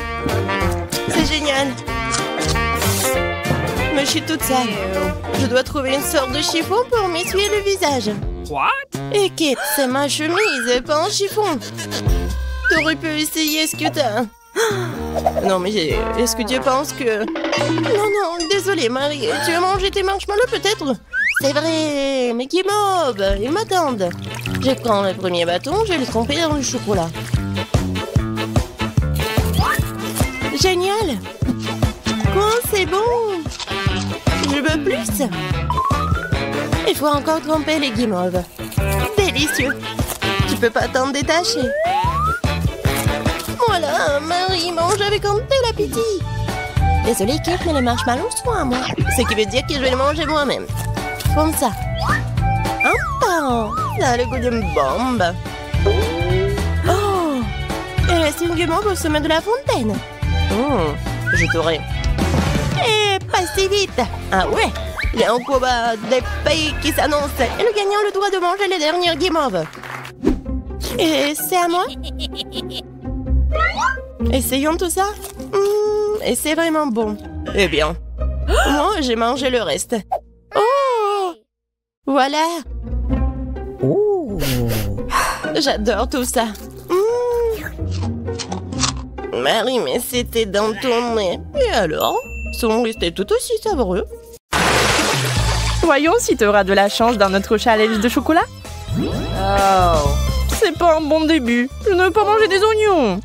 C'est génial. Mais je suis toute sale. Je dois trouver une sorte de chiffon pour m'essuyer le visage. What? Et Kate, c'est ma chemise, pas un chiffon. T'aurais pu essayer ce que t'as. Non, mais est-ce que tu penses que... Non, désolée, Marie. Tu as mangé tes marshmallows, peut-être? C'est vrai, mais qui mob, ils m'attendent. Je prends le premier bâton, je vais le tremper dans le chocolat. Génial. Quoi, c'est bon. Je veux plus. Il faut encore tremper les guimauves. Délicieux. Tu peux pas t'en détacher. Voilà, Marie mange avec un tel appétit. Désolée, Kate, mais les marshmallows sont à moi. Ce qui veut dire que je vais les manger moi-même. Comme ça. Un par un. Ça a le goût d'une bombe. Oh! Il reste une guimauve au sommet de la fontaine. Je t'aurai. Et pas si vite. Ah ouais? Il y a un combat des pays qui s'annonce. Et le gagnant a le droit de manger les dernières guimauves. Et c'est à moi? Essayons tout ça. Et c'est vraiment bon. Eh bien, moi, j'ai mangé le reste. Oh! Voilà. J'adore tout ça. Marie, mais c'était dans ton nez. Et alors? Sont restés tout aussi savoureux. Voyons si tu auras de la chance dans notre challenge de chocolat. Oh, c'est pas un bon début. Je ne veux pas manger des oignons.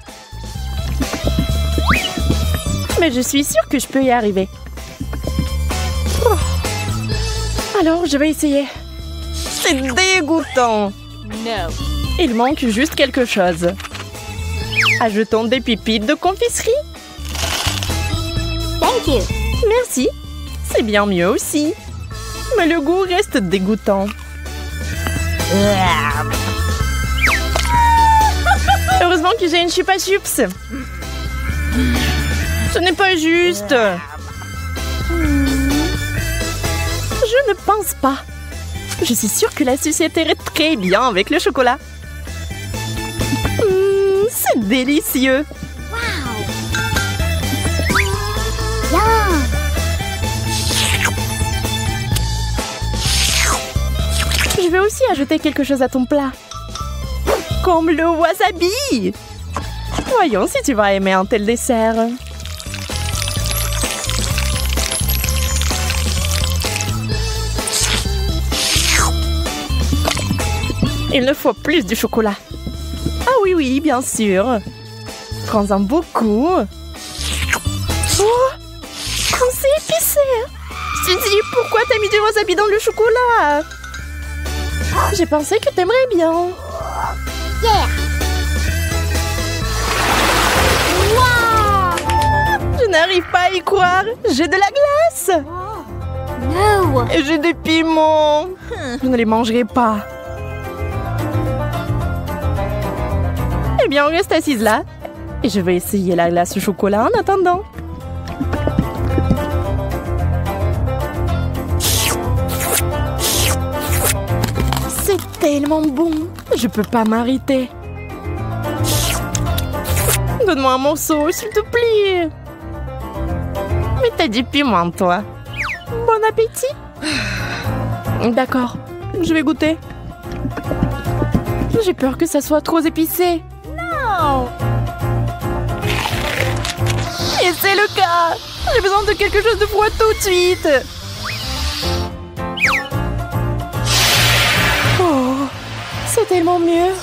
Mais je suis sûre que je peux y arriver. Oh. Alors, je vais essayer. C'est dégoûtant. No. Il manque juste quelque chose. Ajoutons des pépites de confiserie. Thank you. Merci. C'est bien mieux aussi. Mais le goût reste dégoûtant. Heureusement que j'ai une chupa chups. Ce n'est pas juste. Je ne pense pas. Je suis sûre que la sucette irait très bien avec le chocolat. C'est délicieux. Yum. Je vais aussi ajouter quelque chose à ton plat. Comme le wasabi. Voyons si tu vas aimer un tel dessert. Il ne faut plus de chocolat. Ah oui, oui, bien sûr. Prends-en beaucoup. Oh, c'est épicé. Suzy, pourquoi t'as mis du wasabi dans le chocolat? J'ai pensé que t'aimerais bien. Yeah. Wow. Je n'arrive pas à y croire. J'ai de la glace. No. Et j'ai des piments. Je ne les mangerai pas. Eh bien, on reste assise là. Et je vais essayer la glace au chocolat en attendant. C'est tellement bon. Je peux pas m'arrêter. Donne-moi un morceau, s'il te plaît. Mais t'as du piment, toi. Bon appétit. D'accord, je vais goûter. J'ai peur que ça soit trop épicé. No. Et c'est le cas. J'ai besoin de quelque chose de froid tout de suite. Oh, c'est tellement mieux.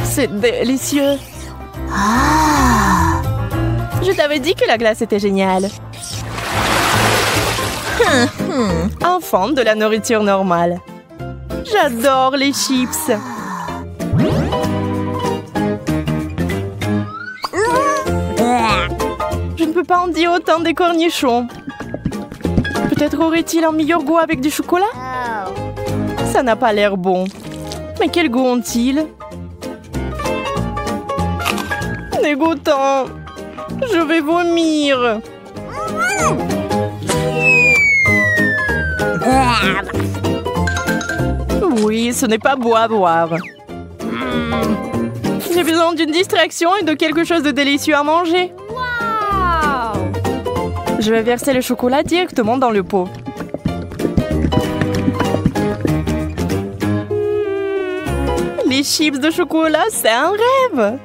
C'est délicieux. Je t'avais dit que la glace était géniale. Enfant de la nourriture normale. J'adore les chips. Je ne peux pas en dire autant des cornichons. Peut-être aurait-il un meilleur goût avec du chocolat? Oh. Ça n'a pas l'air bon. Mais quel goût ont-ils? Dégoûtant. Je vais vomir. Oui, ce n'est pas beau à voir. J'ai besoin d'une distraction et de quelque chose de délicieux à manger. Wow. Je vais verser le chocolat directement dans le pot. Les chips de chocolat, c'est un rêve.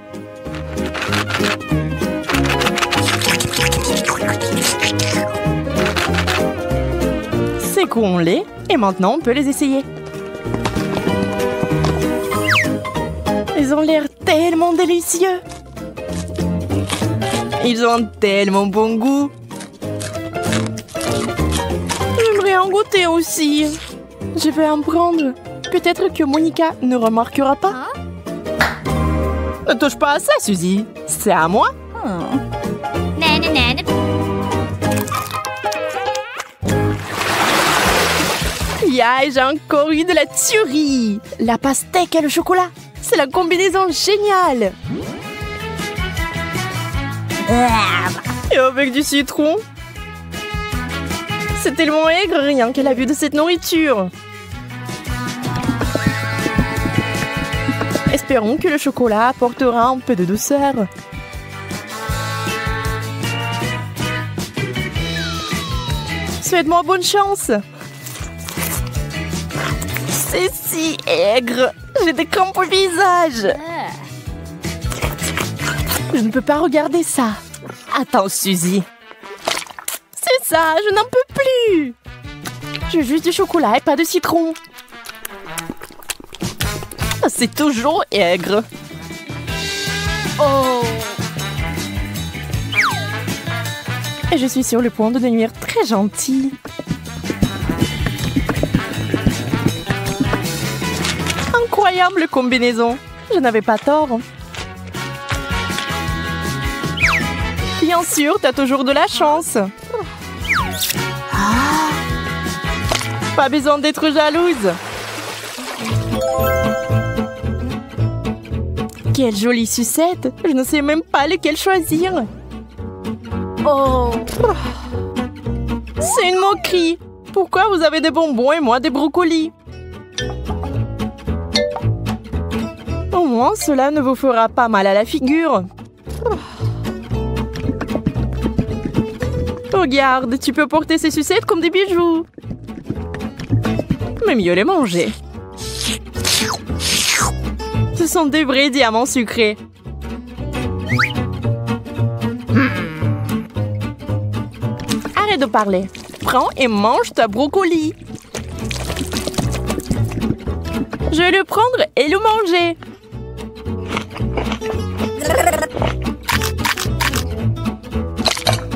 Secouons-les et maintenant on peut les essayer. Ils ont l'air tellement délicieux. Ils ont un tellement bon goût. J'aimerais en goûter aussi. Je vais en prendre. Peut-être que Monica ne remarquera pas. Ne touche pas à ça, Suzy. C'est à moi. Nana, nana. Yeah, j'ai encore eu de la tuerie. La pastèque et le chocolat. C'est la combinaison géniale. Et avec du citron. C'est tellement aigre rien qu'à la vue de cette nourriture. Espérons que le chocolat apportera un peu de douceur. Souhaite-moi bonne chance. C'est si aigre. J'ai des crampes au visage. Je ne peux pas regarder ça. Attends, Suzy. C'est ça, je n'en peux plus. Je veux juste du chocolat et pas de citron. C'est toujours aigre. Oh. Et je suis sur le point de devenir très gentille. Incroyable combinaison. Je n'avais pas tort. Bien sûr, t'as toujours de la chance. Pas besoin d'être jalouse. Quelle jolie sucette. Je ne sais même pas lequel choisir. Oh. C'est une moquerie. Pourquoi vous avez des bonbons et moi des brocolis? Au moins, cela ne vous fera pas mal à la figure. Regarde, tu peux porter ces sucettes comme des bijoux. Mais mieux les manger. Ce sont des vrais diamants sucrés. Arrête de parler. Prends et mange ta brocoli. Je vais le prendre et le manger.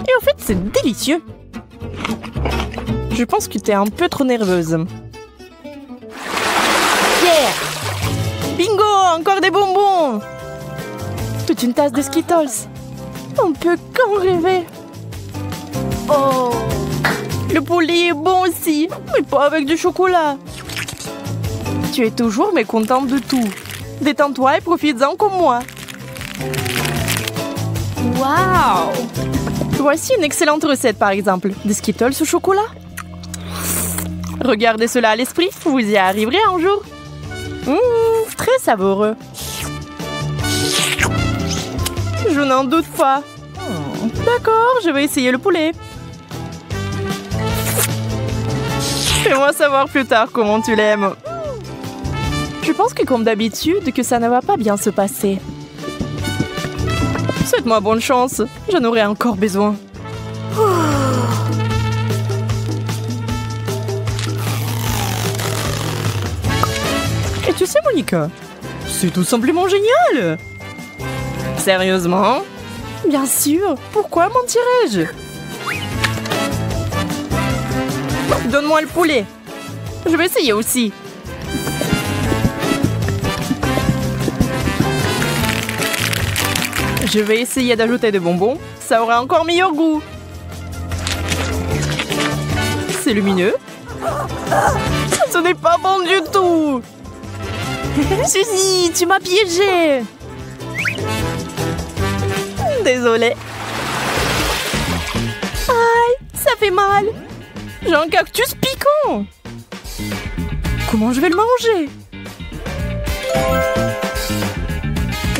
Et en fait, c'est délicieux. Je pense que tu es un peu trop nerveuse. Yeah! Bingo! Encore des bonbons! Toute une tasse de Skittles. On peut qu'en rêver. Oh! Le poulet est bon aussi, mais pas avec du chocolat. Tu es toujours mécontente de tout. Détends-toi et profites-en comme moi. Waouh! Voici une excellente recette, par exemple. Des Skittles au chocolat. Regardez cela à l'esprit, vous y arriverez un jour. Très savoureux. Je n'en doute pas. D'accord, je vais essayer le poulet. Fais-moi savoir plus tard comment tu l'aimes. Je pense que comme d'habitude, que ça ne va pas bien se passer. Souhaite-moi bonne chance, j'en aurai encore besoin. Et tu sais, Monica, c'est tout simplement génial. Sérieusement? Bien sûr, pourquoi mentirais-je? Donne-moi le poulet. Je vais essayer aussi. Je vais essayer d'ajouter des bonbons. Ça aura encore meilleur goût. C'est lumineux. Ce n'est pas bon du tout. Suzy, tu m'as piégée. Désolée. Aïe, ça fait mal. J'ai un cactus piquant. Comment je vais le manger?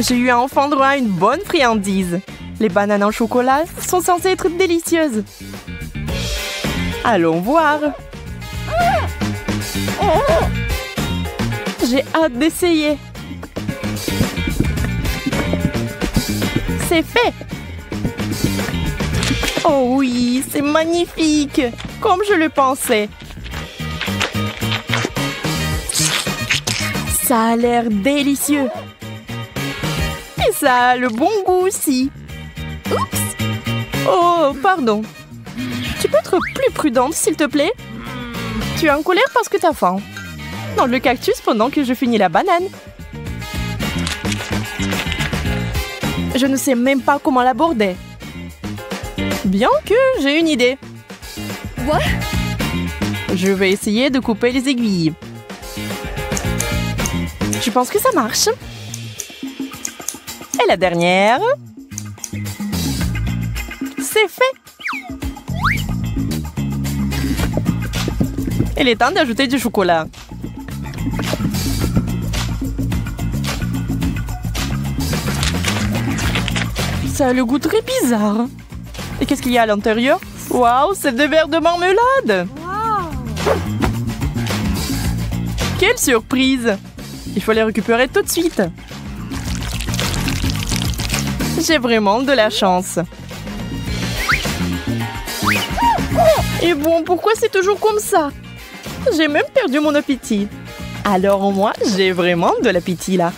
J'ai eu enfin droit à une bonne friandise. Les bananes en chocolat sont censées être délicieuses. Allons voir. J'ai hâte d'essayer. C'est fait. Oh oui, c'est magnifique. Comme je le pensais. Ça a l'air délicieux. Et ça a le bon goût aussi. Oups. Oh, pardon. Tu peux être plus prudente, s'il te plaît? Tu es en colère parce que t'as faim. Dans le cactus pendant que je finis la banane. Je ne sais même pas comment l'aborder. Bien que j'ai une idée. What? Je vais essayer de couper les aiguilles. Je pense que ça marche. Et la dernière. C'est fait. Il est temps d'ajouter du chocolat. Ça a le goût très bizarre. Et qu'est-ce qu'il y a à l'intérieur? Waouh, c'est des verres de marmelade. Wow. Quelle surprise! Il faut les récupérer tout de suite. J'ai vraiment de la chance. Et bon, pourquoi c'est toujours comme ça? J'ai même perdu mon appétit. Alors moi, j'ai vraiment de l'appétit là.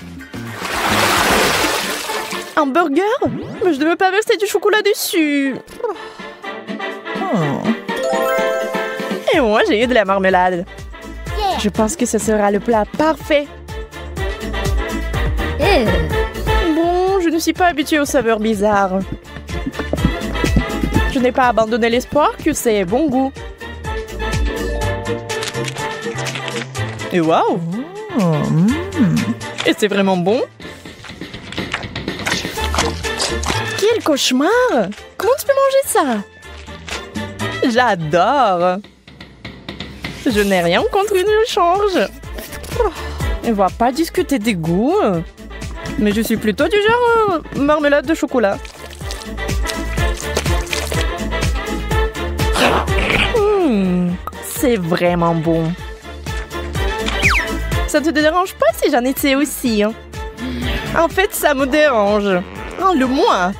Un burger? Mais je ne veux pas verser du chocolat dessus. Et moi, j'ai eu de la marmelade. Je pense que ce sera le plat parfait. Bon, je ne suis pas habituée aux saveurs bizarres. Je n'ai pas abandonné l'espoir que c'est bon goût. Et waouh! Et c'est vraiment bon? Quel cauchemar! Comment tu peux manger ça? J'adore! Je n'ai rien contre une change. On va pas discuter des goûts. Mais je suis plutôt du genre marmelade de chocolat. C'est vraiment bon. Ça te dérange pas si j'en étais aussi? Hein? En fait, ça me dérange. Enlève-moi.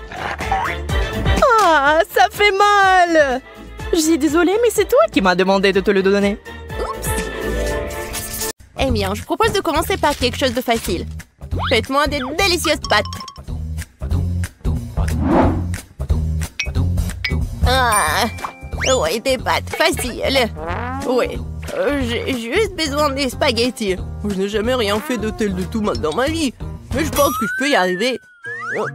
Ah, ça fait mal. Je suis désolée, mais c'est toi qui m'as demandé de te le donner. Eh bien, je propose de commencer par quelque chose de facile. Faites-moi des délicieuses pâtes. Ah, ouais, des pâtes faciles. Ouais, j'ai juste besoin des spaghettis. Je n'ai jamais rien fait de tel de tout mal dans ma vie. Mais je pense que je peux y arriver.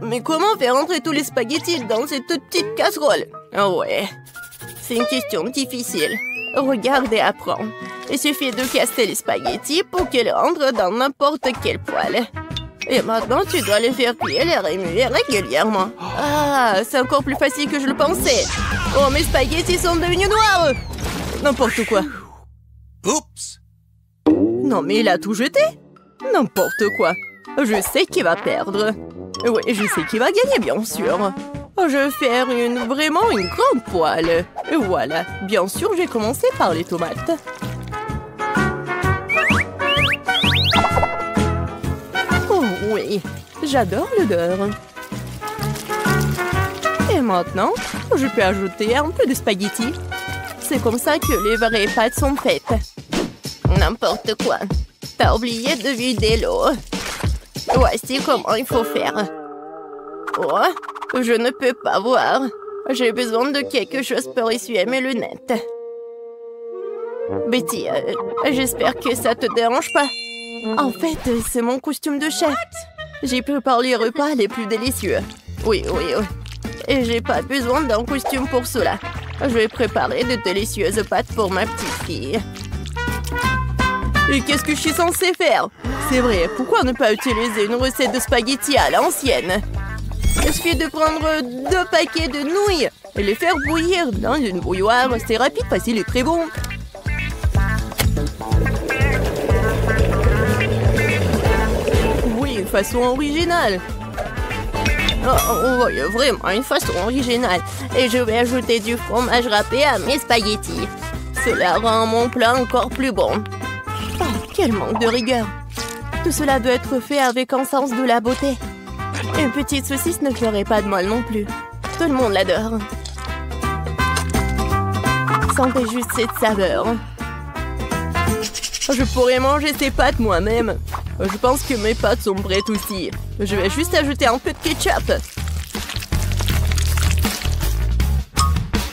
Mais comment faire entrer tous les spaghettis dans cette petite casserole? Ouais, c'est une question difficile. Regarde et apprends. Il suffit de casser les spaghettis pour qu'ils rentrent dans n'importe quel poêle. Et maintenant, tu dois les faire cuire et les remuer régulièrement. Ah, c'est encore plus facile que je le pensais. Oh, mes spaghettis sont devenus noirs. N'importe quoi. Oups! Non, mais il a tout jeté. N'importe quoi. Je sais qui va perdre. Oui, je sais qui va gagner, bien sûr. Je vais faire vraiment une grande poêle. Et voilà. Bien sûr, j'ai commencé par les tomates. Oh oui, j'adore l'odeur. Et maintenant, je peux ajouter un peu de spaghettis. C'est comme ça que les vraies pâtes sont faites. N'importe quoi. T'as oublié de vider l'eau. Voici comment il faut faire. Oh, je ne peux pas voir. J'ai besoin de quelque chose pour essuyer mes lunettes. Betty, j'espère que ça te dérange pas. En fait, c'est mon costume de chef. J'ai préparé les repas les plus délicieux. Oui. Et j'ai pas besoin d'un costume pour cela. Je vais préparer de délicieuses pâtes pour ma petite fille. Et qu'est-ce que je suis censée faire? C'est vrai, pourquoi ne pas utiliser une recette de spaghettis à l'ancienne? Il suffit de prendre 2 paquets de nouilles et les faire bouillir dans une bouilloire. C'est rapide, facile et très bon. Oui, une façon originale. Oh, oui, vraiment une façon originale. Et je vais ajouter du fromage râpé à mes spaghettis. Cela rend mon plat encore plus bon. Oh, quel manque de rigueur. Tout cela doit être fait avec un sens de la beauté. Une petite saucisse ne ferait pas de mal non plus. Tout le monde l'adore. Sentez juste cette saveur. Je pourrais manger ces pâtes moi-même. Je pense que mes pâtes sont prêtes aussi. Je vais juste ajouter un peu de ketchup.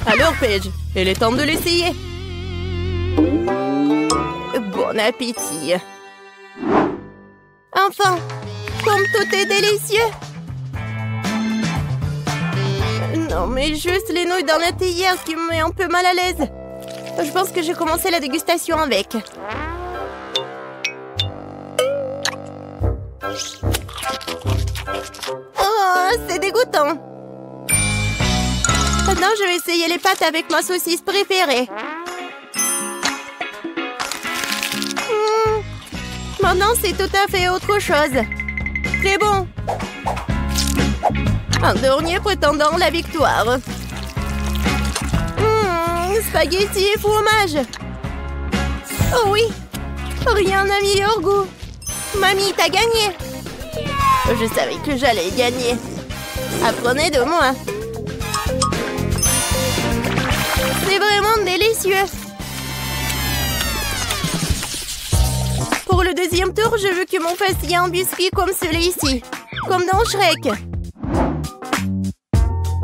Alors, Paige, il est temps de l'essayer. Bon appétit. Enfin, comme tout est délicieux. Non, mais juste les nouilles dans la théière qui me met un peu mal à l'aise. Je pense que j'ai commencé la dégustation avec. Oh, c'est dégoûtant. Maintenant, je vais essayer les pâtes avec ma saucisse préférée. Maintenant, c'est tout à fait autre chose. Très bon. Un dernier prétendant la victoire. Spaghetti et fromage. Oh oui, rien n'a meilleur goût. Mamie, t'as gagné! Je savais que j'allais gagner. Apprenez de moi. C'est vraiment délicieux. Pour le deuxième tour, je veux que mon face y ait un biscuit comme celui-ci. Comme dans Shrek.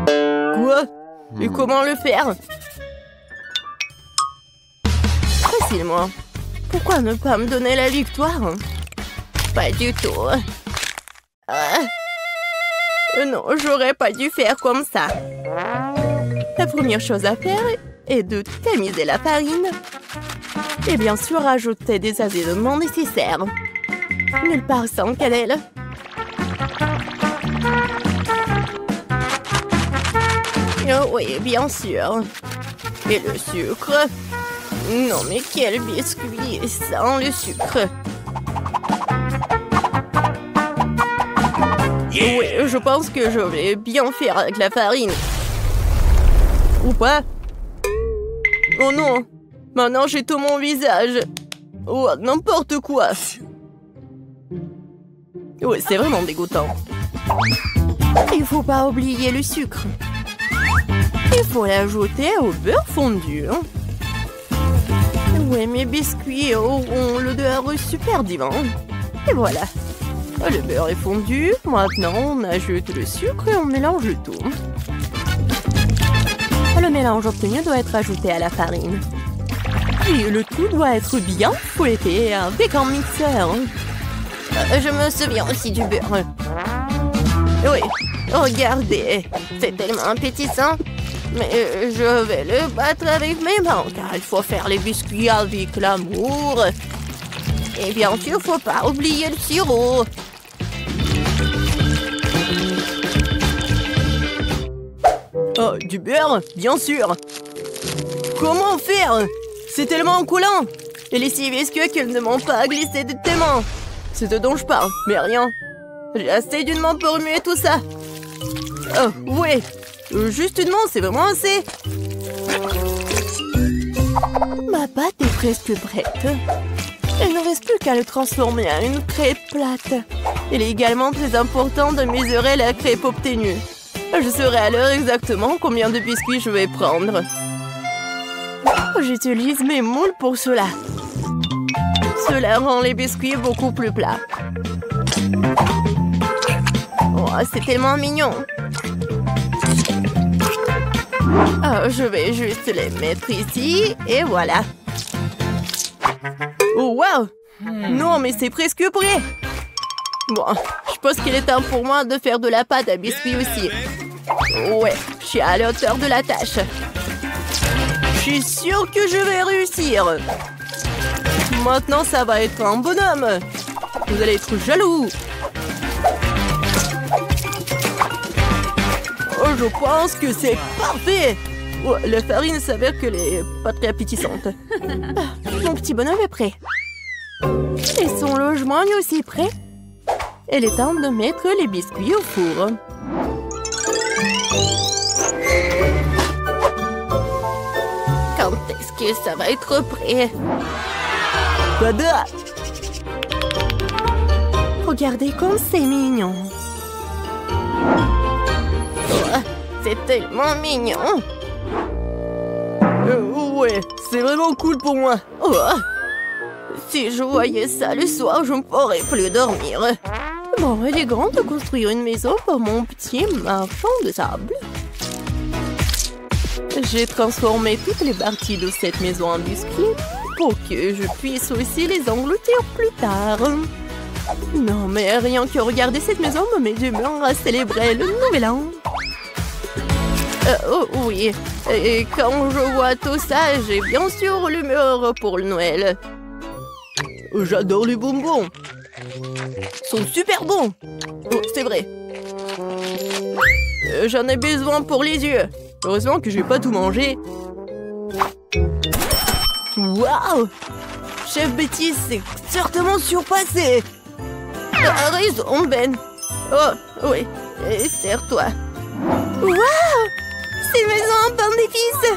Quoi? Et comment le faire? Facilement. Pourquoi ne pas me donner la victoire? Pas du tout. Non, j'aurais pas dû faire comme ça. La première chose à faire est de tamiser la farine. Et bien sûr, ajouter des assaisonnements nécessaires. Nulle part sans cannelle. Oh oui, bien sûr. Et le sucre. Non, mais quel biscuit sans le sucre. Oui, je pense que je vais bien faire avec la farine. Ou pas? Oh non! Maintenant, j'ai tout mon visage. Oh, n'importe quoi. Oui, c'est vraiment dégoûtant. Il faut pas oublier le sucre. Il faut l'ajouter au beurre fondu. Oui, mes biscuits auront l'odeur super divin. Et voilà. Le beurre est fondu. Maintenant, on ajoute le sucre et on mélange le tout. Le mélange obtenu doit être ajouté à la farine. Puis le tout doit être bien fouetté avec un mixeur. Je me souviens aussi du beurre. Oui, regardez. C'est tellement appétissant. Mais je vais le battre avec mes mains, car il faut faire les biscuits avec l'amour. Et bien sûr, il ne faut pas oublier le sirop. Oh, du beurre, bien sûr. Comment faire? C'est tellement collant. Et les six biscuits qu'ils ne m'ont pas glissé de tes mains. C'est ce dont je parle, mais rien. J'ai assez d'une main pour remuer tout ça. Oh, ouais. Juste une main, c'est vraiment assez. Ma pâte est presque prête. Il ne reste plus qu'à le transformer en une crêpe plate. Il est également très important de mesurer la crêpe obtenue. Je saurai à l'heure exactement combien de biscuits je vais prendre. J'utilise mes moules pour cela. Cela rend les biscuits beaucoup plus plats. Oh, c'est tellement mignon. Oh, je vais juste les mettre ici et voilà. Oh, wow! Non, mais c'est presque prêt. Bon, je pense qu'il est temps pour moi de faire de la pâte à biscuits aussi. Ouais, je suis à la hauteur de la tâche. Je suis sûre que je vais réussir. Maintenant, ça va être un bonhomme. Vous allez être jaloux. Oh, je pense que c'est parfait. Oh, la farine s'avère qu'elle est pas très appétissante. Mon petit bonhomme est prêt. Et son logement est aussi prêt. Il est temps de mettre les biscuits au four. Quand est-ce que ça va être prêt? Tada! Regardez comme c'est mignon. Oh, c'est tellement mignon. Ouais, c'est vraiment cool pour moi. Oh, si je voyais ça le soir, je ne pourrais plus dormir. Bon, il est grand de construire une maison pour mon petit marchand de sable. J'ai transformé toutes les parties de cette maison en biscuits pour que je puisse aussi les engloutir plus tard. Non, mais rien que regarder cette maison me met d'humeur à célébrer le nouvel an. Oh oui, et quand je vois tout ça, j'ai bien sûr l'humeur pour le Noël. J'adore les bonbons. Ils sont super bons. Oh, c'est vrai. J'en ai besoin pour les yeux. Heureusement que je vais pas tout manger. Waouh! Chef Betty s'est certainement surpassé. T'as raison, Ben. Oh, oui. Et serre-toi. Waouh! C'est une maison en pain d'épices.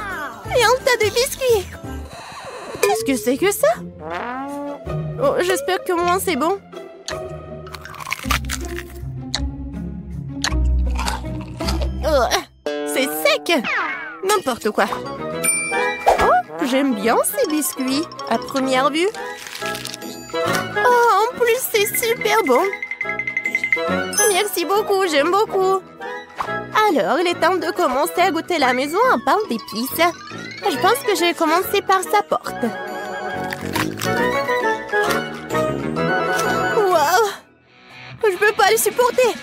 Et un tas de biscuits. Qu'est-ce que c'est que ça? Oh, j'espère que moi c'est bon. C'est sec. N'importe quoi. Oh, j'aime bien ces biscuits à première vue. Oh, en plus, c'est super bon. Merci beaucoup, j'aime beaucoup. Alors, il est temps de commencer à goûter la maison en pain d'épices. Je pense que je vais commencer par sa porte. Wow! Je peux pas le supporter.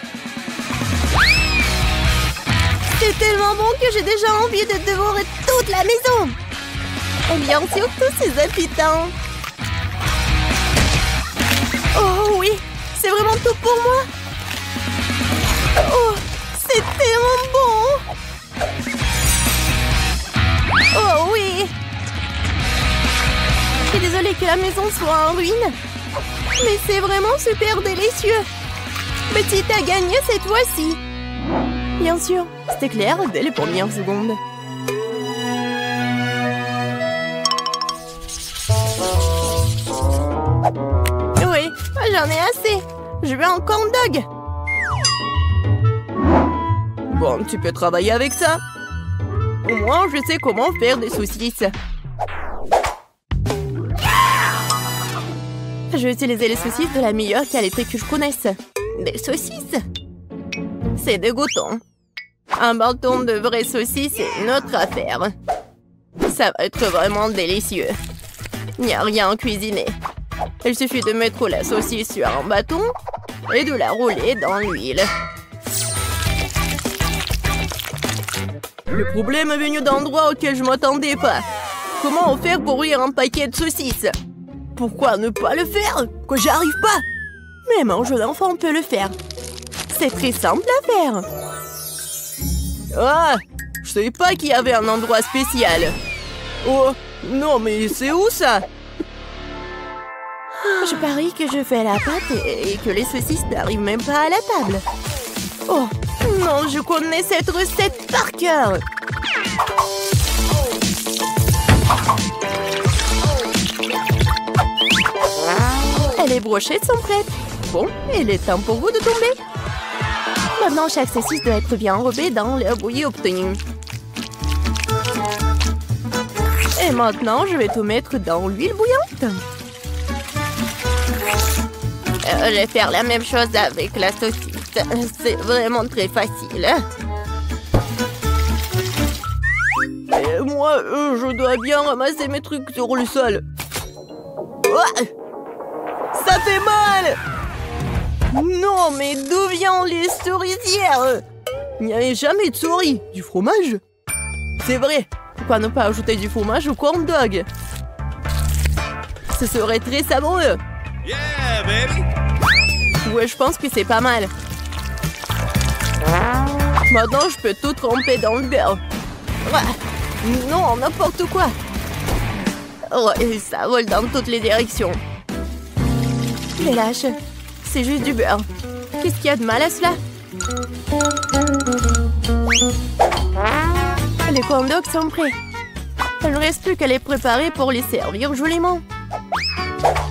C'est tellement bon que j'ai déjà envie de dévorer toute la maison. Et bien sûr, tous ses habitants. Oh oui, c'est vraiment tout pour moi. Oh, c'est tellement bon. Oh oui. Je suis désolée que la maison soit en ruine. Mais c'est vraiment super délicieux. Petite a gagné cette fois-ci. Bien sûr, c'était clair dès les premières secondes. Oui, j'en ai assez. Je veux un corn dog. Bon, tu peux travailler avec ça. Au moins, je sais comment faire des saucisses. Je vais utiliser les saucisses de la meilleure qualité que je connaisse. Des saucisses. C'est dégoûtant. Un bâton de vraie saucisse est notre affaire. Ça va être vraiment délicieux. Il n'y a rien à cuisiner. Il suffit de mettre la saucisse sur un bâton et de la rouler dans l'huile. Le problème est venu d'endroits auxquels je ne m'attendais pas. Comment faire pour ouvrir un paquet de saucisses? Pourquoi ne pas le faire? Que j'y arrive pas? Même un jeune enfant peut le faire. C'est très simple à faire. Ah, je savais pas qu'il y avait un endroit spécial. Oh, non mais c'est où ça? Je parie que je fais la pâte et que les saucisses n'arrivent même pas à la table. Oh, non, je connais cette recette par cœur. Les brochettes sont prêtes. Bon, il est temps pour vous de tomber. Maintenant, chaque saucisse doit être bien enrobée dans l'air bouilli obtenu. Et maintenant, je vais tout mettre dans l'huile bouillante. Je vais faire la même chose avec la saucisse. C'est vraiment très facile. Et moi, je dois bien ramasser mes trucs sur le sol. Oh, ça fait mal! Non, mais d'où viennent les souricières? Il n'y avait jamais de souris. Du fromage? C'est vrai. Pourquoi ne pas ajouter du fromage au corn dog? Ce serait très savoureux. Yeah, baby! Ouais, je pense que c'est pas mal. Maintenant, je peux tout tremper dans le beurre. Non, n'importe quoi. Oh, ça vole dans toutes les directions. Mais lâche, c'est juste du beurre. Qu'est-ce qu'il y a de mal à cela? Les corn dogs sont prêts. Il ne reste plus qu'à les préparer pour les servir joliment.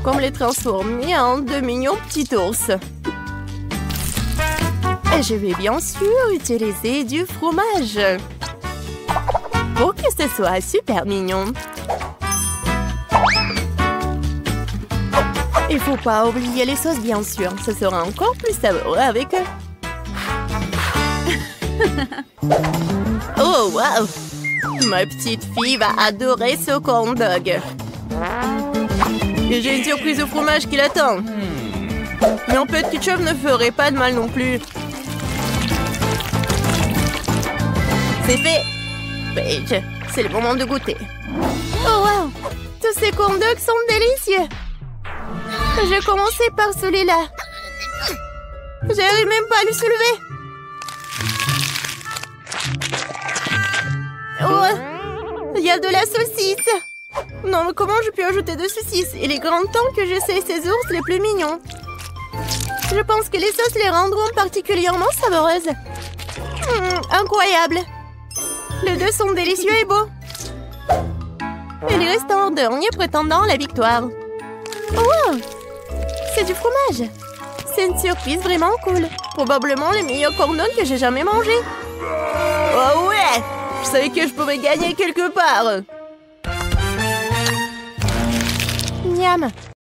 Comme les transformer en de mignons petits ours. Et je vais bien sûr utiliser du fromage. Pour que ce soit super mignon. Il faut pas oublier les sauces, bien sûr. Ce sera encore plus savoureux avec eux. Oh, wow! Ma petite fille va adorer ce corn dog. Et j'ai une surprise au fromage qui l'attend. Mais un peu de ketchup ne ferait pas de mal non plus. C'est fait! Paige, c'est le moment de goûter. Oh, wow! Tous ces corn dogs sont délicieux! Je vais commencer par celui-là. J'arrive même pas à le soulever. Oh, il y a de la saucisse. Non, mais comment je peux ajouter de saucisses? Il est grand temps que j'essaie ces ours les plus mignons. Je pense que les sauces les rendront particulièrement savoureuses. Incroyable. Les deux sont délicieux et beaux. Il reste un dernier prétendant à la victoire. Oh, c'est du fromage. C'est une surprise vraiment cool. Probablement les meilleurs corn dogs que j'ai jamais mangés. Je savais que je pouvais gagner quelque part. Miam.